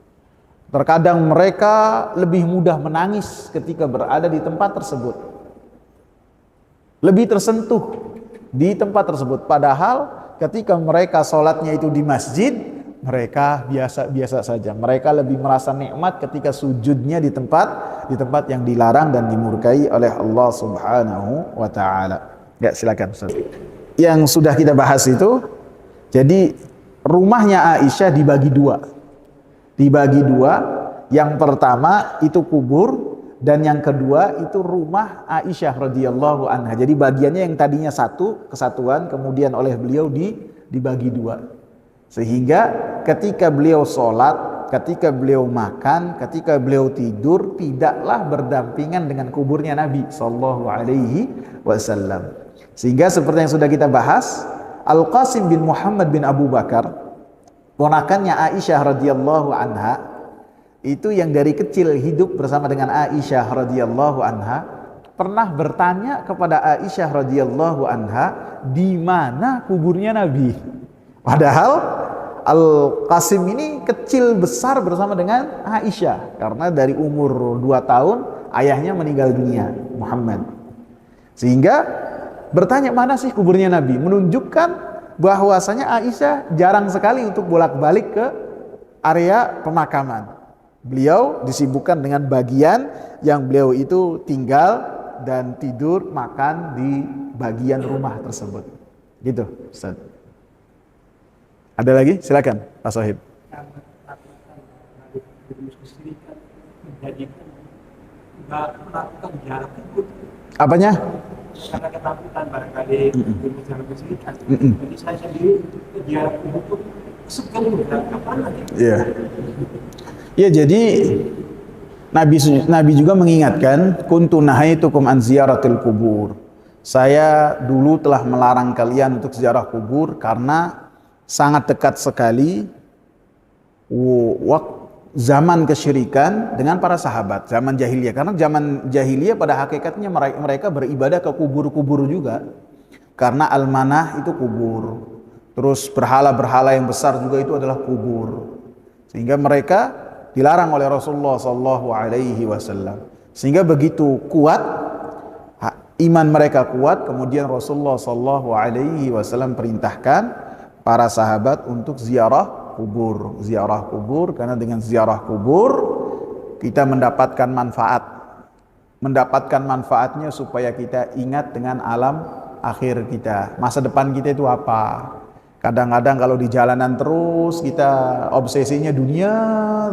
Terkadang mereka lebih mudah menangis ketika berada di tempat tersebut, lebih tersentuh di tempat tersebut. Padahal ketika mereka sholatnya itu di masjid, mereka biasa-biasa saja. Mereka lebih merasa nikmat ketika sujudnya di tempat yang dilarang dan dimurkai oleh Allah Subhanahu wa taala. Ya, silakan Ustaz. Yang sudah kita bahas itu, jadi rumahnya Aisyah dibagi dua. Yang pertama itu kubur, dan yang kedua itu rumah Aisyah radhiyallahu anha. Jadi bagiannya yang tadinya satu kesatuan, kemudian oleh beliau dibagi dua. Sehingga ketika beliau sholat, ketika beliau makan, ketika beliau tidur, tidaklah berdampingan dengan kuburnya Nabi sallallahu alaihi wasallam. Sehingga seperti yang sudah kita bahas, Al-Qasim bin Muhammad bin Abu Bakar, ponakannya Aisyah radhiyallahu anha, itu yang dari kecil hidup bersama dengan Aisyah radhiyallahu anha, pernah bertanya kepada Aisyah radhiyallahu anha, di mana kuburnya Nabi? Padahal Al-Qasim ini kecil besar bersama dengan Aisyah, karena dari umur 2 tahun ayahnya meninggal dunia, Muhammad. Sehingga bertanya mana sih kuburnya Nabi, menunjukkan bahwasanya Aisyah jarang sekali untuk bolak-balik ke area pemakaman. Beliau disibukkan dengan bagian yang beliau itu tinggal dan tidur, makan di bagian rumah tersebut. Gitu, Ustaz. Ada lagi? Silakan, Pak Sohib. Apanya? Karena ketakutan barangkali berbicara kesulitan. Jadi saya sendiri jarak itu segan kapan lagi? Iya. Ya, jadi Nabi juga mengingatkan, kuntu nahaitukum an ziyaratil kubur. Saya dulu telah melarang kalian untuk ziarah kubur karena sangat dekat sekali zaman kesyirikan dengan para sahabat, zaman jahiliyah. Karena zaman jahiliyah pada hakikatnya mereka beribadah ke kubur-kubur juga. Karena al-manah itu kubur. Terus berhala-berhala yang besar juga itu adalah kubur. Sehingga mereka dilarang oleh Rasulullah SAW. Sehingga begitu kuat iman mereka kuat, kemudian Rasulullah SAW perintahkan para sahabat untuk ziarah kubur, karena dengan ziarah kubur kita mendapatkan manfaatnya supaya kita ingat dengan alam akhir kita, masa depan kita itu apa. Kadang-kadang kalau di jalanan terus kita obsesinya dunia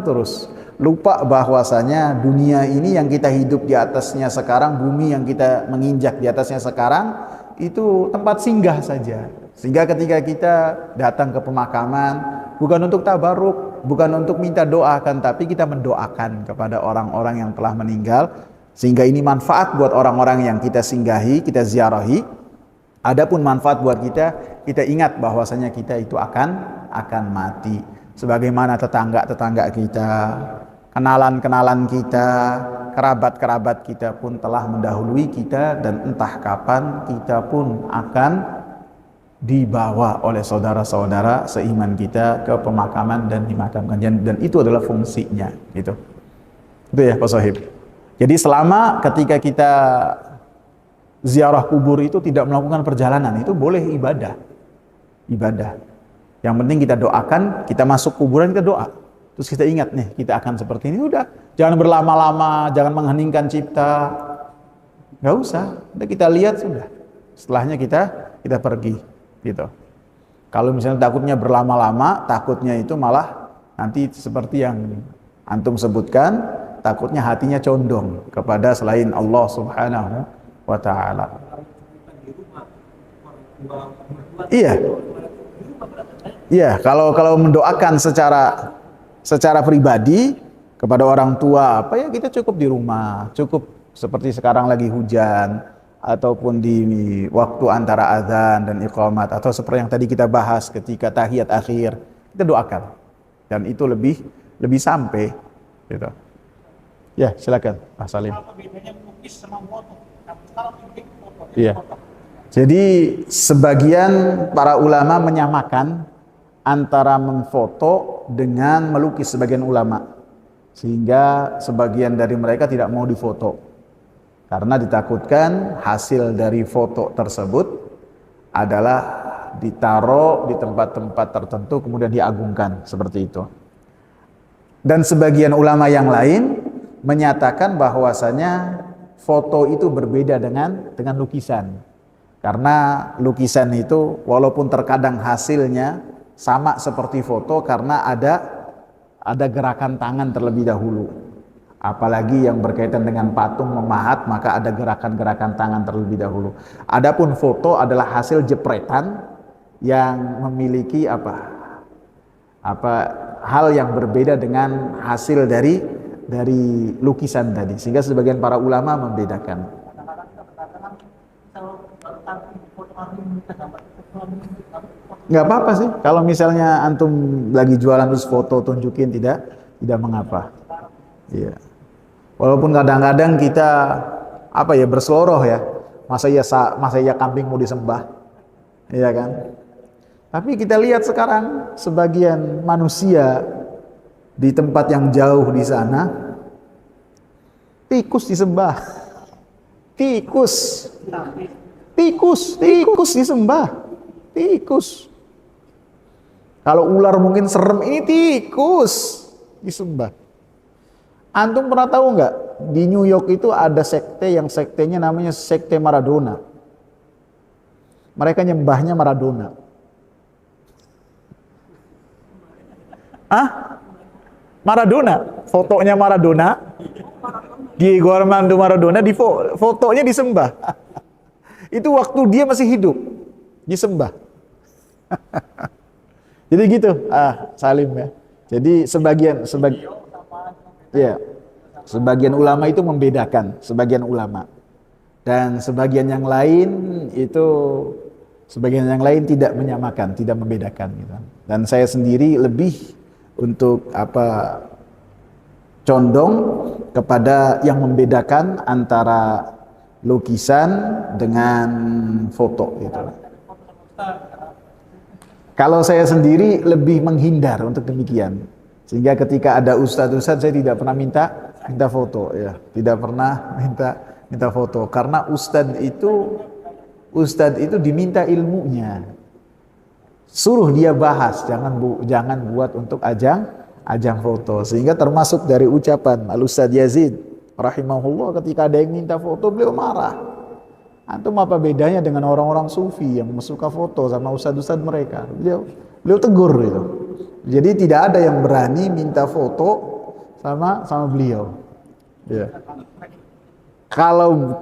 terus, lupa bahwasanya dunia ini yang kita hidup di atasnya sekarang, bumi yang kita menginjak di atasnya sekarang itu tempat singgah saja. Sehingga ketika kita datang ke pemakaman bukan untuk tabaruk, bukan untuk minta doa, kan, tapi kita mendoakan kepada orang-orang yang telah meninggal, sehingga ini manfaat buat orang-orang yang kita singgahi, kita ziarahi. Adapun manfaat buat kita ingat bahwasanya kita itu akan mati. Sebagaimana tetangga-tetangga kita, kenalan-kenalan kita, kerabat-kerabat kita pun telah mendahului kita, dan entah kapan kita pun akan dibawa oleh saudara-saudara seiman kita ke pemakaman dan dimakamkan, dan itu adalah fungsinya, gitu. Itu ya Pak Sohib. Jadi selama ketika kita ziarah kubur itu tidak melakukan perjalanan, itu boleh ibadah. Yang penting kita doakan, kita masuk kuburan kita doa. Terus kita ingat nih, kita akan seperti ini, udah. Jangan berlama-lama, jangan mengheningkan cipta. Nggak usah, udah kita lihat sudah. Setelahnya kita pergi, gitu. Kalau misalnya takutnya berlama-lama, takutnya itu malah nanti seperti yang antum sebutkan, takutnya hatinya condong kepada selain Allah Subhanahu wa ta'ala. Iya, kalau mendoakan secara pribadi kepada orang tua, apa ya, kita cukup di rumah, cukup seperti sekarang lagi hujan, ataupun di waktu antara azan dan iqamat, atau seperti yang tadi kita bahas ketika tahiyat akhir, kita doakan, dan itu lebih sampai, gitu. Ya, silakan Pak Salim. Apa bedanya melukis sama foto? Iya. Jadi sebagian para ulama menyamakan antara memfoto dengan melukis, sebagian ulama, sehingga sebagian dari mereka tidak mau difoto karena ditakutkan hasil dari foto tersebut adalah ditaruh di tempat-tempat tertentu kemudian diagungkan, seperti itu. Dan sebagian ulama yang lain menyatakan bahwasanya foto itu berbeda dengan lukisan. Karena lukisan itu walaupun terkadang hasilnya sama seperti foto, karena ada gerakan tangan terlebih dahulu. Apalagi yang berkaitan dengan patung memahat, maka ada gerakan-gerakan tangan terlebih dahulu. Adapun foto adalah hasil jepretan yang memiliki hal yang berbeda dengan hasil dari lukisan tadi, sehingga sebagian para ulama membedakan. Nggak apa-apa sih, kalau misalnya antum lagi jualan terus foto tunjukin, tidak mengapa. Iya. Walaupun kadang-kadang kita berseloroh ya, masa ya kambing mau disembah, iya kan? Tapi kita lihat sekarang sebagian manusia di tempat yang jauh di sana, tikus disembah. Tikus disembah. Tikus. Kalau ular mungkin serem, ini tikus disembah. Antum pernah tahu nggak di New York itu ada sekte yang sektenya namanya sekte Maradona. Mereka nyembahnya Maradona. Maradona, fotonya Maradona, Diego Armando Maradona, fotonya disembah. Itu waktu dia masih hidup, disembah. Jadi gitu, Salim ya. Jadi sebagian ulama itu membedakan, sebagian ulama. Dan sebagian yang lain tidak menyamakan, tidak membedakan gitu. Dan saya sendiri lebih untuk condong kepada yang membedakan antara lukisan dengan foto gitu. Kalau saya sendiri lebih menghindar untuk demikian. Sehingga ketika ada ustadz-ustadz saya tidak pernah minta foto ya, tidak pernah minta foto karena ustadz itu diminta ilmunya. Suruh dia bahas, jangan buat untuk ajang foto. Sehingga termasuk dari ucapan Al-Ustadz Yazid rahimahullah ketika ada yang minta foto, beliau marah. Antum apa bedanya dengan orang-orang sufi yang suka foto sama ustadz-ustadz mereka? Beliau tegur gitu. Jadi tidak ada yang berani minta foto sama beliau. Ya. Kalau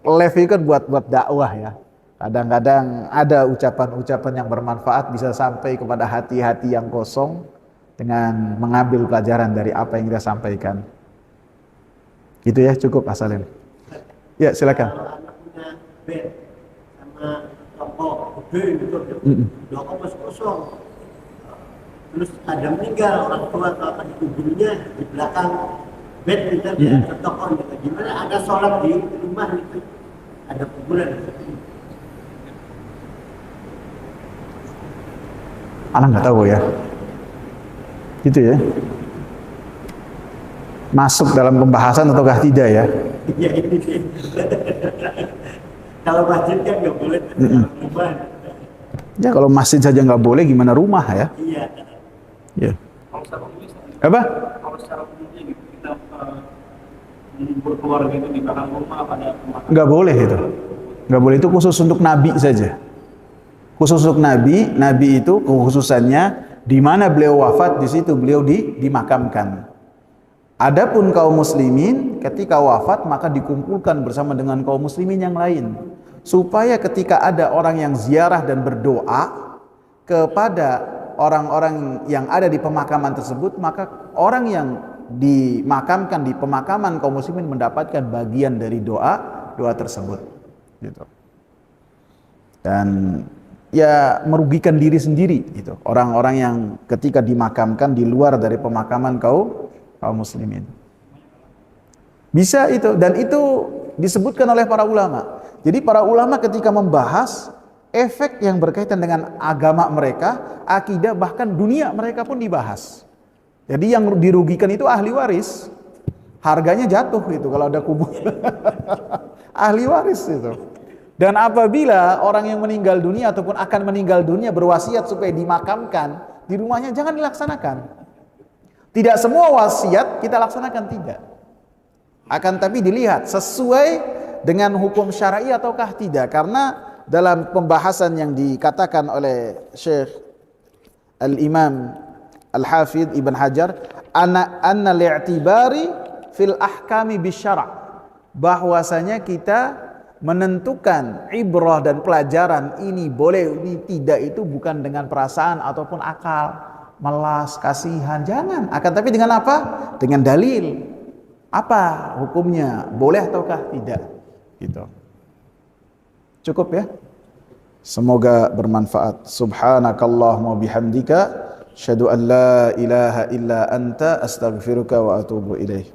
live itu kan buat dakwah ya. Kadang-kadang ada ucapan-ucapan yang bermanfaat bisa sampai kepada hati-hati yang kosong dengan mengambil pelajaran dari apa yang kita sampaikan. Gitu ya, cukup asalin. Ya, silakan. Kalau anak punya bed sama toko gede gitu, toko masih kosong. Terus ada meninggal orang tua atau apa di kuburnya di belakang bed gitu, ada toko gitu. Gimana ada sholat di rumah gitu, ada kuburan gitu. Anak nggak tahu ya, gitu ya. Masuk dalam pembahasan ataukah tidak ya? Iya ini. Kalau masjid kan nggak boleh rumah. Ya kalau masjid saja nggak boleh, gimana rumah ya? Iya. Ya. Kalau secara umum, Apa? kalau secara umumnya gitu, kita berkeluarga itu di belakang rumah pada pemakaman. Nggak boleh itu. Nggak boleh, itu khusus untuk Nabi saja. Khusus untuk Nabi itu kekhususannya di mana beliau wafat, di situ beliau dimakamkan. Adapun kaum muslimin ketika wafat maka dikumpulkan bersama dengan kaum muslimin yang lain supaya ketika ada orang yang ziarah dan berdoa kepada orang-orang yang ada di pemakaman tersebut, maka orang yang dimakamkan di pemakaman kaum muslimin mendapatkan bagian dari doa tersebut gitu. Dan ya merugikan diri sendiri gitu. Orang-orang yang ketika dimakamkan di luar dari pemakaman kaum muslimin. Bisa itu, dan itu disebutkan oleh para ulama. Jadi para ulama ketika membahas efek yang berkaitan dengan agama mereka, akidah, bahkan dunia mereka pun dibahas. Jadi yang dirugikan itu ahli waris. Harganya jatuh itu kalau ada kubur. Ahli waris itu. Dan apabila orang yang meninggal dunia ataupun akan meninggal dunia berwasiat supaya dimakamkan di rumahnya, jangan dilaksanakan. Tidak semua wasiat kita laksanakan, tidak. Akan tapi dilihat sesuai dengan hukum syar'i ataukah tidak. Karena dalam pembahasan yang dikatakan oleh Syekh Al-Imam Al-Hafidh Ibn Hajar, anna li'tibari fil ahkami bisyara', bahwasanya kita menentukan ibrah dan pelajaran ini boleh, ini tidak, itu bukan dengan perasaan ataupun akal, melas, kasihan, jangan. Akan tapi dengan apa? Dengan dalil. Apa hukumnya? Boleh ataukah tidak? Gitu. Cukup ya? Semoga bermanfaat. Subhanakallahumma bihamdika, asyhadu an la ilaha illa anta, astaghfiruka wa atubu ilaih.